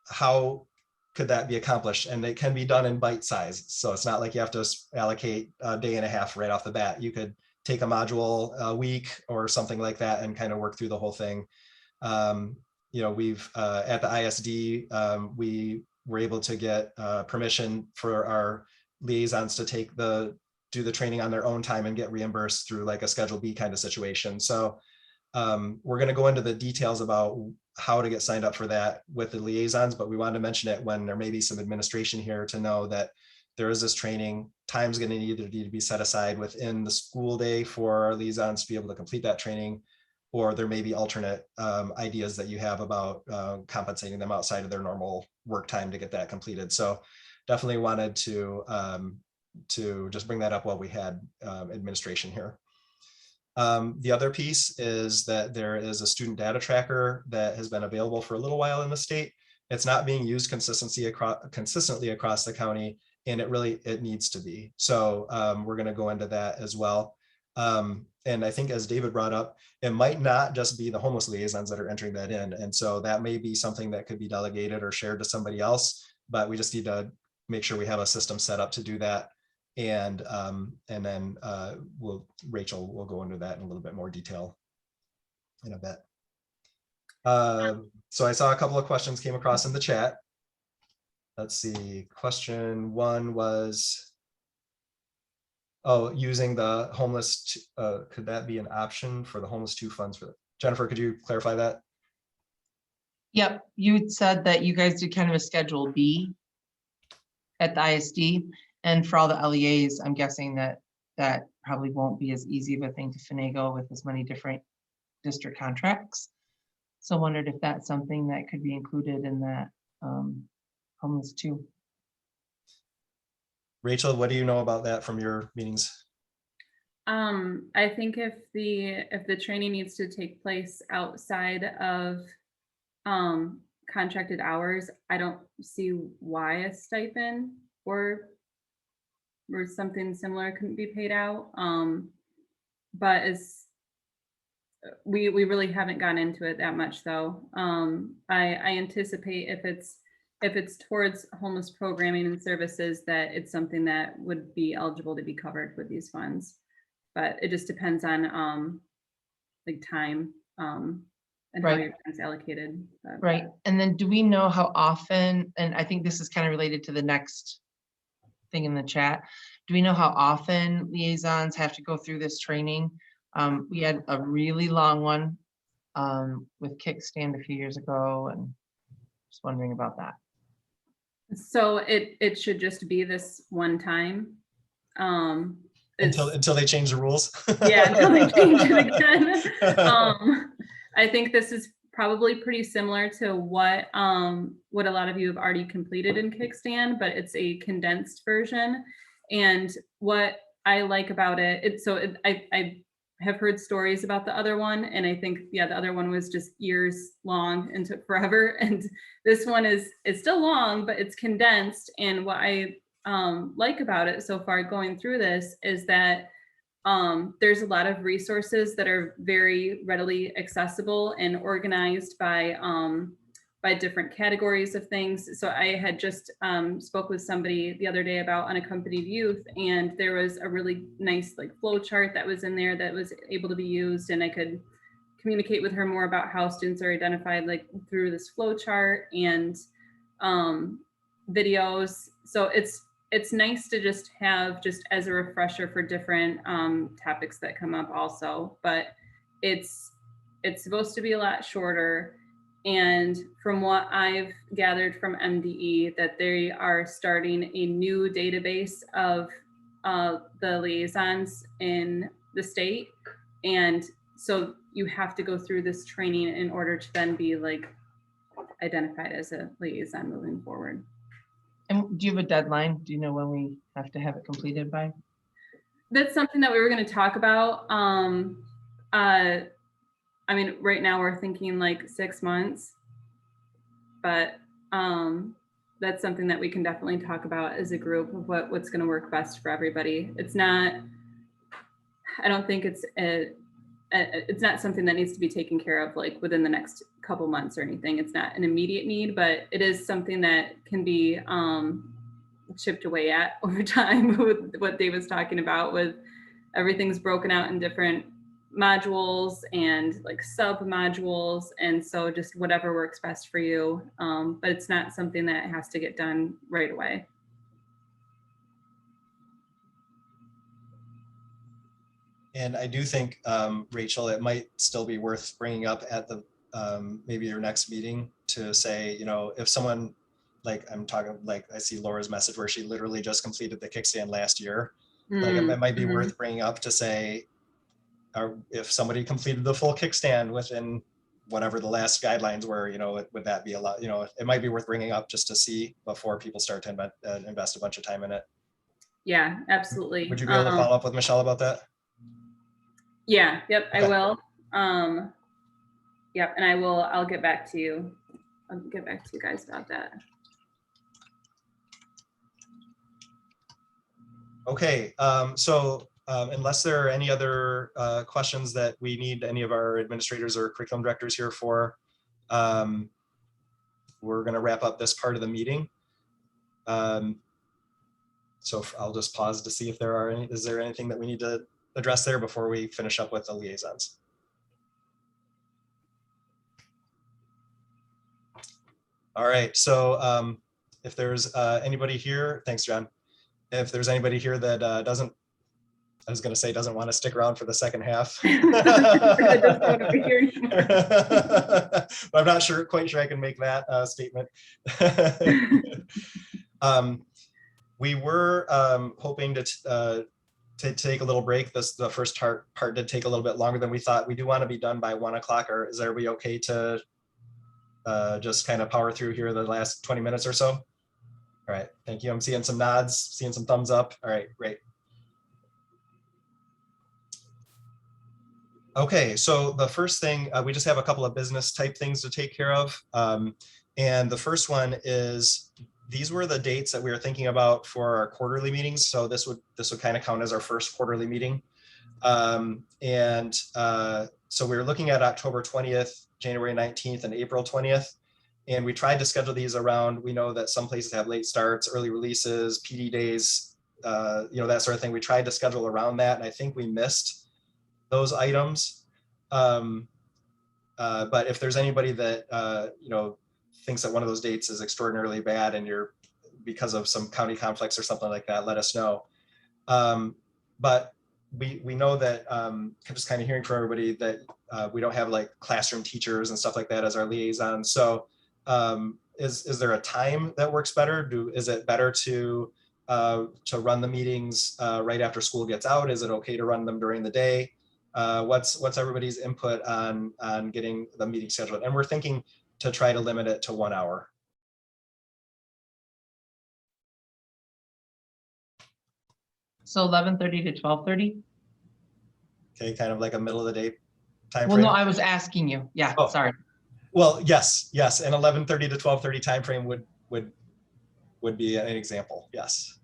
How could that be accomplished? And it can be done in bite size. So it's not like you have to allocate a day and a half right off the bat. You could take a module a week or something like that and kind of work through the whole thing. You know, we've at the ISD, we were able to get permission for our liaisons to do the training on their own time and get reimbursed through like a Schedule B kind of situation. So we're going to go into the details about how to get signed up for that with the liaisons, but we wanted to mention it when there may be some administration here to know that there is this training. Time's going to need to be set aside within the school day for our liaisons to be able to complete that training, or there may be alternate ideas that you have about compensating them outside of their normal work time to get that completed. So definitely wanted to just bring that up while we had administration here. The other piece is that there is a student data tracker that has been available for a little while in the state. It's not being used consistently across the county, and it needs to be. So we're going to go into that as well. And I think, as David brought up, it might not just be the homeless liaisons that are entering that in. And so that may be something that could be delegated or shared to somebody else, but we just need to make sure we have a system set up to do that. And then Rachel will go into that in a little bit more detail in a bit. So I saw a couple of questions came across in the chat. Let's see. Question 1 was, using the homeless, could that be an option for the homeless 2 funds? Jennifer, could you clarify that? Yep, you said that you guys did kind of a Schedule B at the ISD. And for all the LEAs, I'm guessing that probably won't be as easy of a thing to finagle with as many different district contracts. So I wondered if that's something that could be included in that homeless 2. Rachel, what do you know about that from your meetings? I think if the training needs to take place outside of contracted hours, I don't see why a stipend or something similar couldn't be paid out. But as we really haven't gone into it that much though. I anticipate if it's towards homeless programming and services, that it's something that would be eligible to be covered with these funds. But it just depends on like time and how Right. your time's allocated. But, Right. And then do we know how often, and I think this is kind of related to the next thing in the chat. Do we know how often liaisons have to go through this training? We had a really long one with Kickstand a few years ago, and just wondering about that. So it should just be this one time. Until they change the rules. Yeah, until they change it again. I think this is probably pretty similar to what a lot of you have already completed in Kickstand, but it's a condensed version. And what I like about it, I have heard stories about the other one, and I think, yeah, the other one was just years long and took forever. And this one is still long, but it's condensed. And what I like about it so far going through this is that there's a lot of resources that are very readily accessible and organized by different categories of things. So I had just spoke with somebody the other day about unaccompanied youth, and there was a really nice like flow chart that was in there that was able to be used, and I could communicate with her more about how students are identified like through this flow chart and videos. So it's nice to just have just as a refresher for different topics that come up also, but it's supposed to be a lot shorter. And from what I've gathered from MDE, that they are starting a new database of the liaisons in the state. And so you have to go through this training in order to then be like identified as a liaison moving forward. And do you have a deadline? Do you know when we have to have it completed by? That's something that we were going to talk about. I mean, right now we're thinking like 6 months, but that's something that we can definitely talk about as a group of what's going to work best for everybody. It's not, I don't think it's not something that needs to be taken care of like within the next couple months or anything. It's not an immediate need, but it is something that can be chipped away at over time with what Dave was talking about, with everything's broken out in different modules and like sub modules, and so just whatever works best for you, but it's not something that has to get done right away. And I do think, Rachel, it might still be worth bringing up at the maybe your next meeting to say, you know, if someone, like I'm talking, like I see Laura's message where she literally just completed the Kickstand last year. Like it might be worth bringing up to say, if somebody completed the full Kickstand within whatever the last guidelines were, you know, would that be a lot, you know, it might be worth bringing up just to see before people start to invest a bunch of time in it. Yeah, absolutely. Would you be able to follow up with Michelle about that? Yeah, yep, Okay. I will. Yep, and I'll get back to you. I'll get back to you guys about that. Okay, so unless there are any other questions that we need any of our administrators or curriculum directors here for, we're going to wrap up this part of the meeting. So I'll just pause to see if there are any, is there anything that we need to address there before we finish up with the liaisons? All right, so if there's anybody here, thanks, John. If there's anybody here that doesn't, I was going to say doesn't want to stick around for the second half. But I'm not quite sure I can make that statement. We were hoping to take a little break. The first part did take a little bit longer than we thought. We do want to be done by 1 o'clock, or is everybody okay to just kind of power through here the last 20 minutes or so? All right, thank you. I'm seeing some nods, seeing some thumbs up. All right, great. Okay, so the first thing, we just have a couple of business type things to take care of. And the first one is, these were the dates that we were thinking about for our quarterly meetings. So this would kind of count as our first quarterly meeting. And So we were looking at October 20th, January 19th, and April 20th. And we tried to schedule these around, we know that some places have late starts, early releases, PD days, that sort of thing. We tried to schedule around that, and I think we missed those items. But if there's anybody that, thinks that one of those dates is extraordinarily bad and you're, because of some county conflicts or something like that, let us know. But we know that, just kind of hearing from everybody that we don't have like classroom teachers and stuff like that as our liaisons. So is there a time that works better? Is it better to run the meetings right after school gets out? Is it okay to run them during the day? What's everybody's input on getting the meeting scheduled? And we're thinking to try to limit it to 1 hour. So 11:30 to 12:30? Okay, kind of like a middle of the day time Well, frame. no, I was asking you. Yeah, Oh. sorry. Well, yes, and 11:30 to 12:30 time frame would be an example. Yes.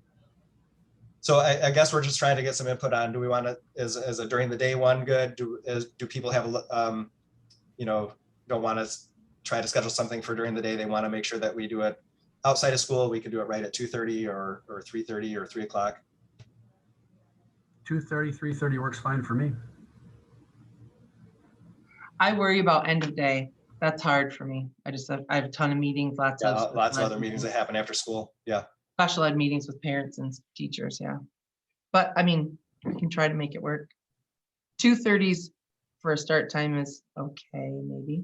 So I guess we're just trying to get some input on, do we want to, is a during the day one good? Do people have, don't want to try to schedule something for during the day? They want to make sure that we do it outside of school. We could do it right at 2:30 or 3:30 or 3 o'clock. 2:30, 3:30 works fine for me. I worry about end of day. That's hard for me. I have a ton of meetings, lots of other meetings that happen after school. Yeah. Special ed meetings with parents and teachers. Yeah. But I mean, we can try to make it work. 2:30s for a start time is okay, maybe.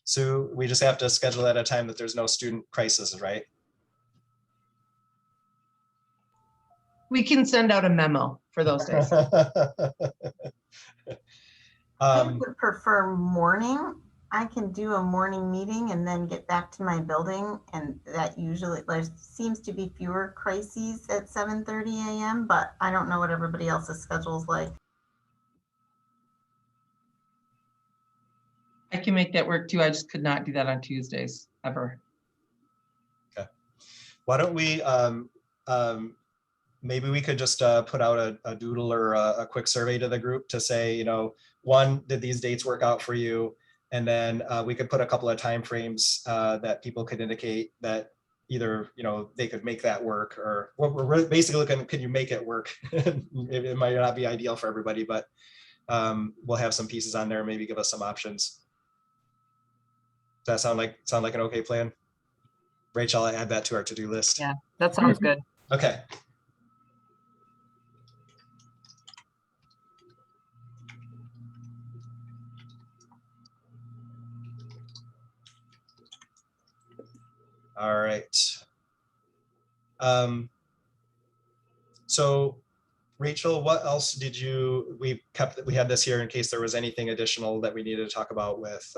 So we just have to schedule at a time that there's no student crisis, right? We can send out a memo for those days. I would prefer morning. I can do a morning meeting and then get back to my building, and that usually there seems to be fewer crises at 7:30 a.m. but I don't know what everybody else's schedule is like. I can make that work too. I just could not do that on Tuesdays ever. Okay. Why don't we maybe we could just put out a doodle or a quick survey to the group to say, one, did these dates work out for you? And then we could put a couple of time frames that people could indicate that either, they could make that work, or what we're basically looking, can you make it work? It might not be ideal for everybody, but we'll have some pieces on there, maybe give us some options. Does that sound like an okay plan? Rachel, I'll add that to our to-do list. Yeah, that sounds good. Okay. All right. So Rachel, what else did we had this here in case there was anything additional that we needed to talk about with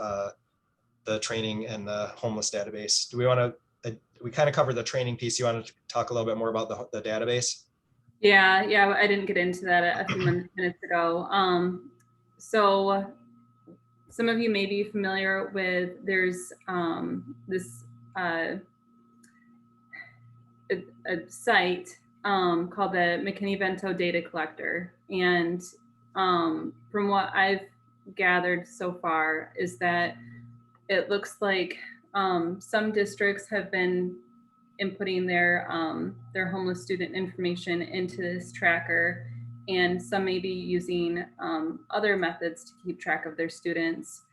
the training and the homeless database. Do we want to, we kind of covered the training piece. You want to talk a little bit more about the database? Yeah, I didn't get into that a few minutes ago. So some of you may be familiar with, there's this a site called the McKinney-Vento Data Collector. And from what I've gathered so far is that it looks like some districts have been inputting their homeless student information into this tracker, and some may be using other methods to keep track of their students.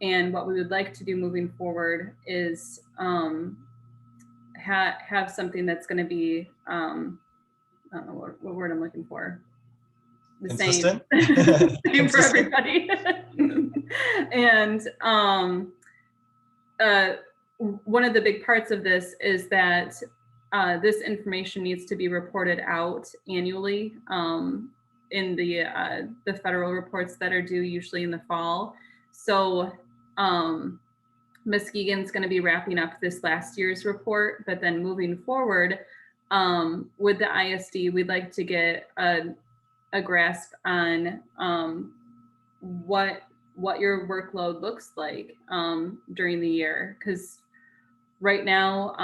And what we would like to do moving forward is have something that's going to be, I don't know what word I'm looking for. The consistent? Same for everybody. And one of the big parts of this is that this information needs to be reported out annually in the federal reports that are due usually in the fall. So Muskegon's going to be wrapping up this last year's report, but then moving forward with the ISD, we'd like to get a grasp on what your workload looks like during the year, because right now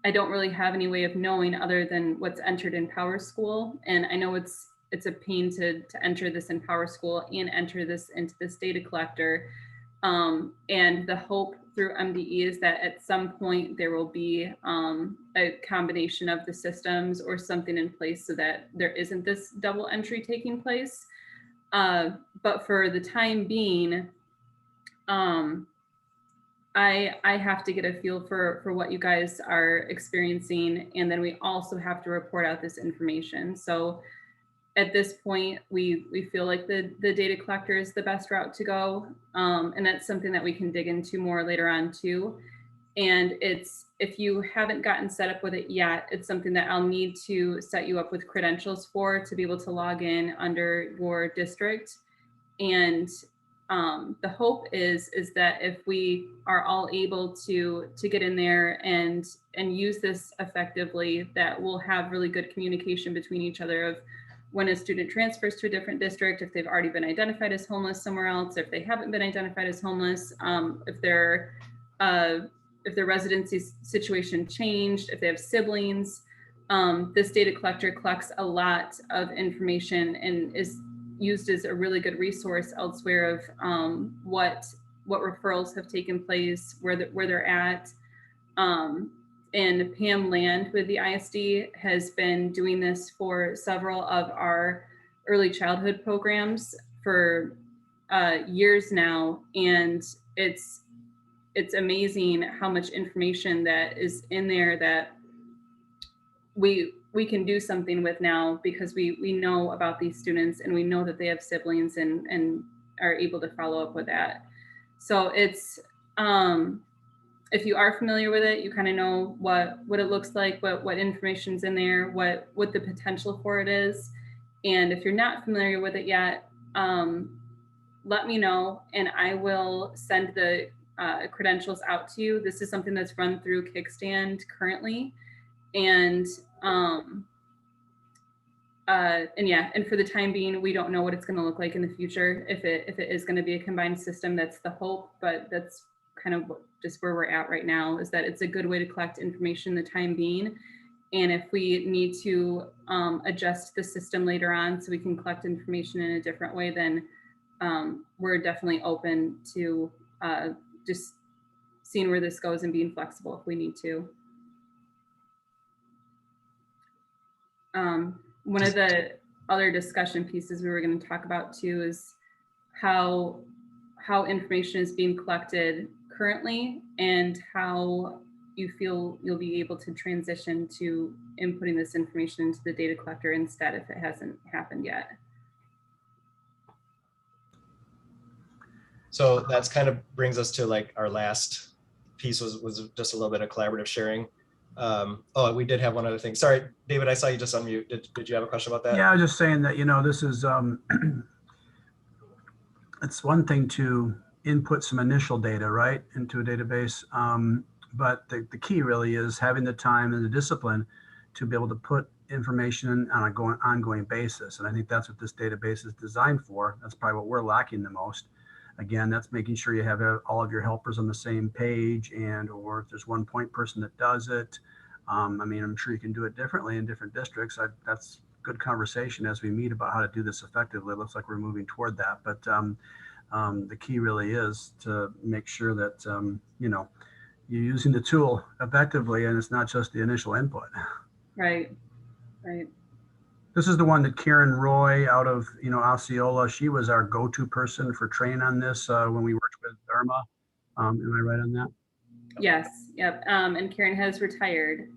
I don't really have any way of knowing other than what's entered in PowerSchool, and I know it's it's a pain to enter this in PowerSchool and enter this into this data collector. And the hope through MDE is that at some point there will be a combination of the systems or something in place so that there isn't this double entry taking place. But for the time being, I have to get a feel for what you guys are experiencing, and then we also have to report out this information. So at this point, we feel like the data collector is the best route to go, and that's something that we can dig into more later on too. And if you haven't gotten set up with it yet, it's something that I'll need to set you up with credentials for to be able to log in under your district. And the hope is that if we are all able to get in there and use this effectively, that we'll have really good communication between each other of when a student transfers to a different district, if they've already been identified as homeless somewhere else, if they haven't been identified as homeless, if their residency situation changed, if they have siblings. This data collector collects a lot of information and is used as a really good resource elsewhere of what referrals have taken place, where they're at. And Pam Land with the ISD has been doing this for several of our early childhood programs for years now, and it's amazing how much information that is in there that we can do something with now, because we know about these students and we know that they have siblings and are able to follow up with that. So it's if you are familiar with it, you kind of know what it looks like, what information's in there, what the potential for it is. And if you're not familiar with it yet, let me know and I will send the credentials out to you. This is something that's run through Kickstand currently. And yeah, and for the time being, we don't know what it's going to look like in the future. If it is going to be a combined system, that's the hope, but that's kind of just where we're at right now, is that it's a good way to collect information the time being. And if we need to adjust the system later on so we can collect information in a different way, then we're definitely open to just seeing where this goes and being flexible if we need to. One of the other discussion pieces we were going to talk about too is how information is being collected currently and how you feel you'll be able to transition to inputting this information into the data collector instead if it hasn't happened yet. So that's kind of brings us to like our last piece was just a little bit of collaborative sharing. Oh, we did have one other thing. Sorry, David, I saw you just unmute. Did you have a question about that? Yeah, I was just saying that, this is, it's one thing to input some initial data, right, into a database. But the key really is having the time and the discipline to be able to put information on an ongoing basis. And I think that's what this database is designed for. That's probably what we're lacking the most. Again, that's making sure you have all of your helpers on the same page, or if there's one point person that does it. I mean, I'm sure you can do it differently in different districts. That's good conversation as we meet about how to do this effectively. It looks like we're moving toward that. But the key really is to make sure that, you're using the tool effectively and it's not just the initial input. Right, right. This is the one that Karen Roy out of, Osceola, she was our go-to person for training on this when we worked with Irma. Am I right on that? Yes, yep. And Karen has retired.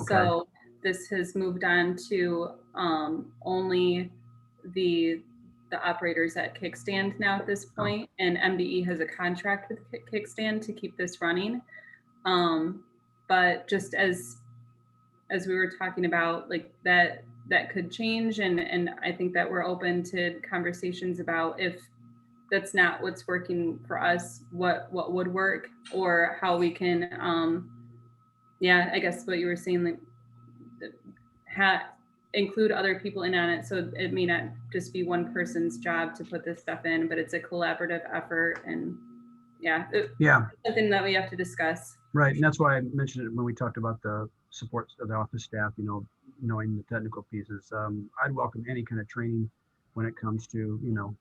Okay. So this has moved on to only the operators at Kickstand now at this point. And MDE has a contract with Kickstand to keep this running. But just as we were talking about, like that could change, and I think that we're open to conversations about if that's not what's working for us, what would work, or how we can yeah, I guess what you were saying, like include other people in on it, so it may not just be one person's job to put this stuff in, but it's a collaborative effort. And yeah, something that we have to discuss. Right, and that's why I mentioned it when we talked about the support of the office staff, knowing the technical pieces. I'd welcome any kind of training when it comes to,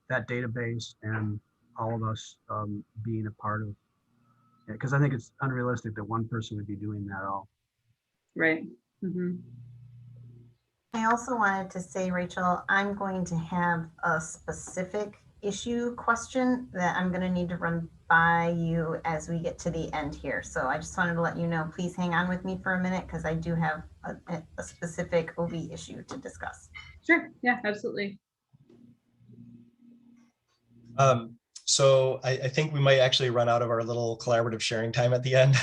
that database and all of us being a part of, because I think it's unrealistic that one person would be doing that all. Right. I also wanted to say, Rachel, I'm going to have a specific issue question that I'm going to need to run by you as we get to the end here. So I just wanted to let you know, please hang on with me for a minute because I do have a specific OB issue to discuss. Sure. Yeah, absolutely. So I think we might actually run out of our little collaborative sharing time at the end,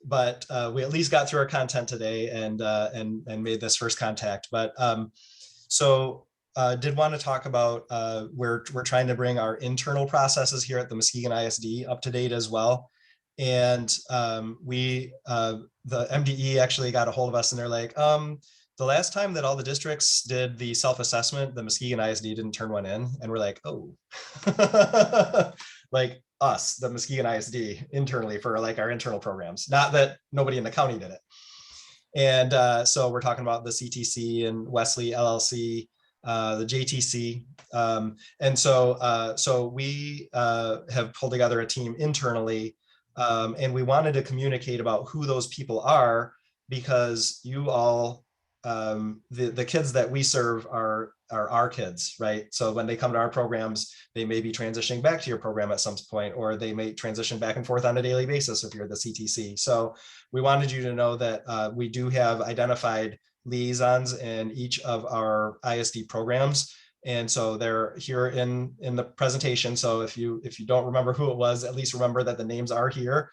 but we at least got through our content today and made this first contact. But did want to talk about we're trying to bring our internal processes here at the Muskegon ISD up to date as well. And the MDE actually got a hold of us and they're like, the last time that all the districts did the self-assessment, the Muskegon ISD didn't turn one in. And we're like, oh, like us, the Muskegon ISD internally for like our internal programs, not that nobody in the county did it. And so we're talking about the CTC and Wesley LLC, the JTC. And so we have pulled together a team internally and we wanted to communicate about who those people are because you all, the kids that we serve are our kids, right? So when they come to our programs, they may be transitioning back to your program at some point, or they may transition back and forth on a daily basis if you're the CTC. So we wanted you to know that we do have identified liaisons in each of our ISD programs. And so they're here in the presentation. So if you don't remember who it was, at least remember that the names are here.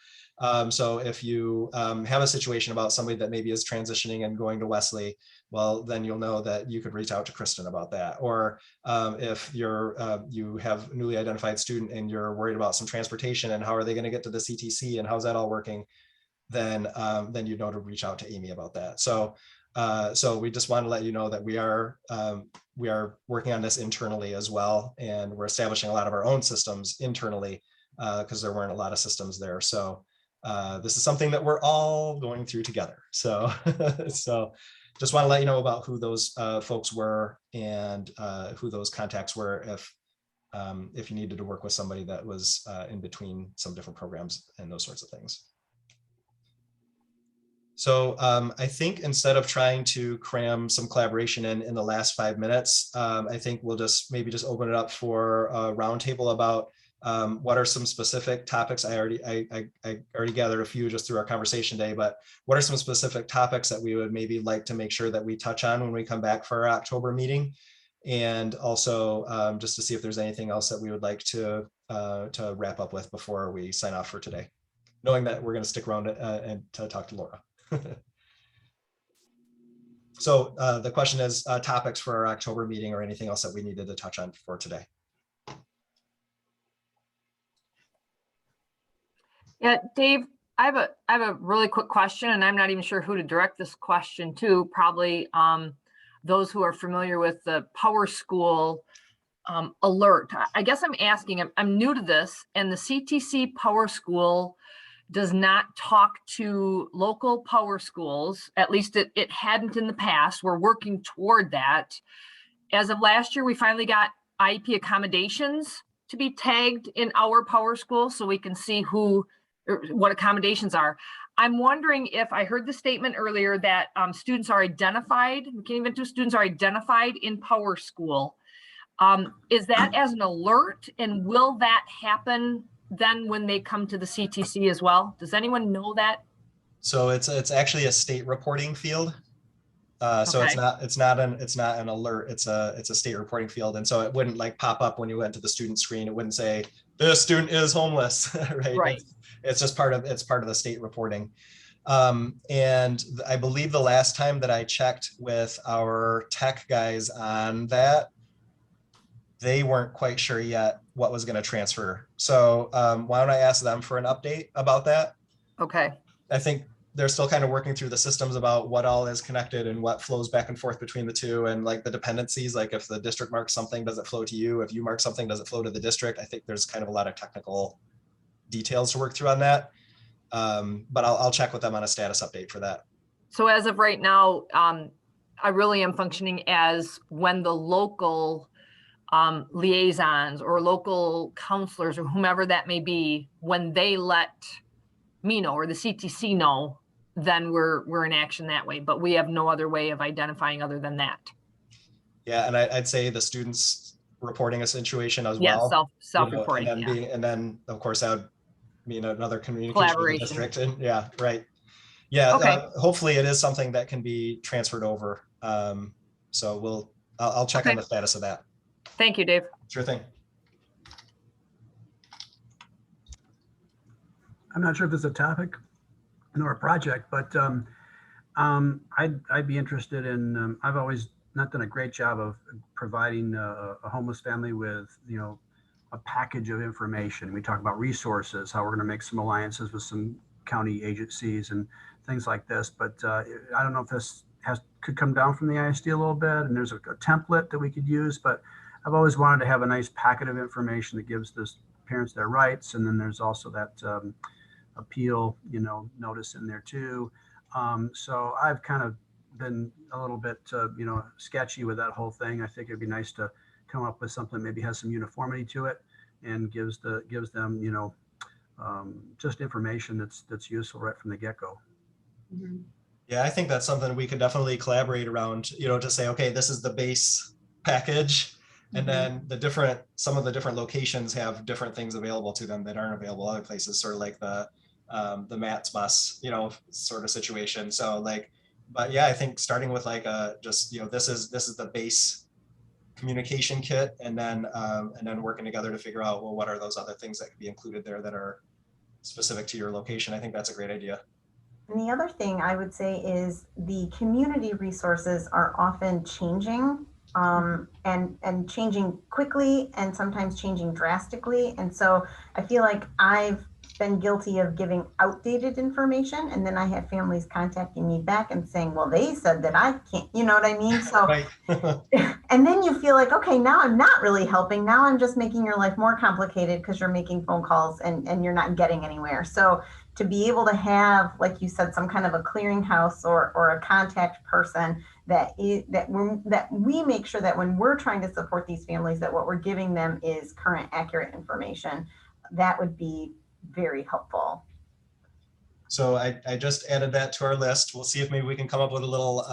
So if you have a situation about somebody that maybe is transitioning and going to Wesley, well, then you'll know that you could reach out to Kristen about that. Or if you have a newly identified student and you're worried about some transportation and how are they going to get to the CTC and how's that all working, then you know to reach out to Amy about that. So we just want to let you know that we are working on this internally as well, and we're establishing a lot of our own systems internally because there weren't a lot of systems there. So this is something that we're all going through together. So so just want to let you know about who those folks were and who those contacts were if you needed to work with somebody that was in between some different programs and those sorts of things. So I think instead of trying to cram some collaboration in the last 5 minutes, I think we'll maybe just open it up for a roundtable about what are some specific topics. I already gathered a few just through our conversation today, but what are some specific topics that we would maybe like to make sure that we touch on when we come back for our October meeting? And also just to see if there's anything else that we would like to wrap up with before we sign off for today, knowing that we're going to stick around and to talk to Laura. So the question is topics for our October meeting or anything else that we needed to touch on for today. Yeah, Dave, I have a really quick question, and I'm not even sure who to direct this question to. Probably those who are familiar with the Power School alert. I guess I'm asking, I'm new to this, and the CTC Power School does not talk to local power schools. At least it hadn't in the past. We're working toward that. As of last year, we finally got IEP accommodations to be tagged in our power school so we can see what accommodations are. I'm wondering if I heard the statement earlier that students are identified, McKinney-Vento students are identified in Power School. Is that as an alert, and will that happen then when they come to the CTC as well? Does anyone know that? So it's actually a state reporting field. So Okay. it's not an alert. It's a state reporting field, and so it wouldn't like pop up when you went to the student screen. It wouldn't say this student is homeless, right? Right. It's just part of the state reporting. And I believe the last time that I checked with our tech guys on that, they weren't quite sure yet what was going to transfer. So why don't I ask them for an update about that? Okay. I think they're still kind of working through the systems about what all is connected and what flows back and forth between the two, and like the dependencies, like if the district marks something, does it flow to you? If you mark something, does it flow to the district? I think there's kind of a lot of technical details to work through on that. But I'll check with them on a status update for that. So as of right now, I really am functioning as when the local liaisons or local counselors or whomever that may be, when they let me know or the CTC know, then we're in action that way. But we have no other way of identifying other than that. Yeah, and I'd say the students reporting a situation as Yeah, well. self-reporting. And then Yeah. and then of course that would mean another communication with the Collaboration. district. And yeah, right. Yeah, Okay. hopefully it is something that can be transferred over. So I'll check on the status of that. Thank you, Dave. Sure thing. I'm not sure if it's a topic nor a project, but I'd be interested in, I've always not done a great job of providing a homeless family with, a package of information. We talk about resources, how we're going to make some alliances with some county agencies and things like this. But I don't know if this could come down from the ISD a little bit, and there's a template that we could use. But I've always wanted to have a nice packet of information that gives the parents their rights, and then there's also that appeal, notice in there too. So I've kind of been a little bit, sketchy with that whole thing. I think it'd be nice to come up with something maybe has some uniformity to it and gives them, just information that's useful right from the get-go. Mm-hmm. Yeah, I think that's something we could definitely collaborate around, to say, okay, this is the base package. And then some of the different locations have different things available to them that aren't available other places, sort of like the Matt's bus, sort of situation. So but yeah, I think starting with just, this is the base communication kit, and then working together to figure out, well, what are those other things that could be included there that are specific to your location. I think that's a great idea. And the other thing I would say is the community resources are often changing, and changing quickly, and sometimes changing drastically. And so I feel like I've been guilty of giving outdated information, and then I have families contacting me back and saying, well, they said that I can't, you know what I mean? So, right. And then you feel like, okay, now I'm not really helping. Now I'm just making your life more complicated because you're making phone calls and you're not getting anywhere. So to be able to have, like you said, some kind of a clearinghouse or a contact person that we make sure that when we're trying to support these families, that what we're giving them is current, accurate information, that would be very helpful. So I just added that to our list. We'll see if maybe we can come up with a little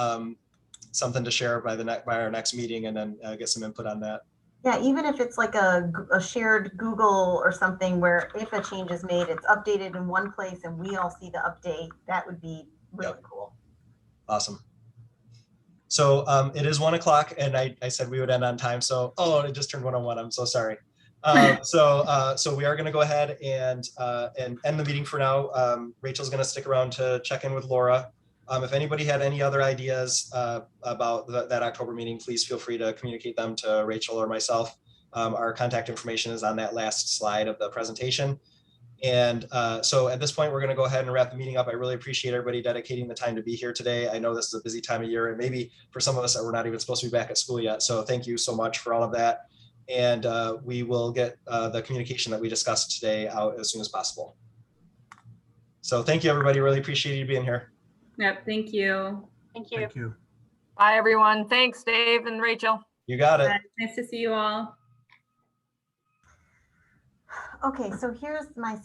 something to share by our next meeting, and then get some input on that. Yeah, even if it's like a shared Google or something where if a change is made, it's updated in one place and we all see the update, that would be really cool. Awesome. So it is 1 o'clock, and I said we would end on time. So, it just turned 1:01. I'm so sorry. So we are going to go ahead and end the meeting for now. Rachel's going to stick around to check in with Laura. If anybody had any other ideas about that October meeting, please feel free to communicate them to Rachel or myself. Our contact information is on that last slide of the presentation. And so at this point, we're going to go ahead and wrap the meeting up. I really appreciate everybody dedicating the time to be here today. I know this is a busy time of year, and maybe for some of us that we're not even supposed to be back at school yet. So thank you so much for all of that. And we will get the communication that we discussed today out as soon as possible. So thank you, everybody. Really appreciate you being here. Yep. Thank you. Thank you. Thank you. Bye, everyone. Thanks, Dave and Rachel. You got it. Nice to see you all. Okay, so here's my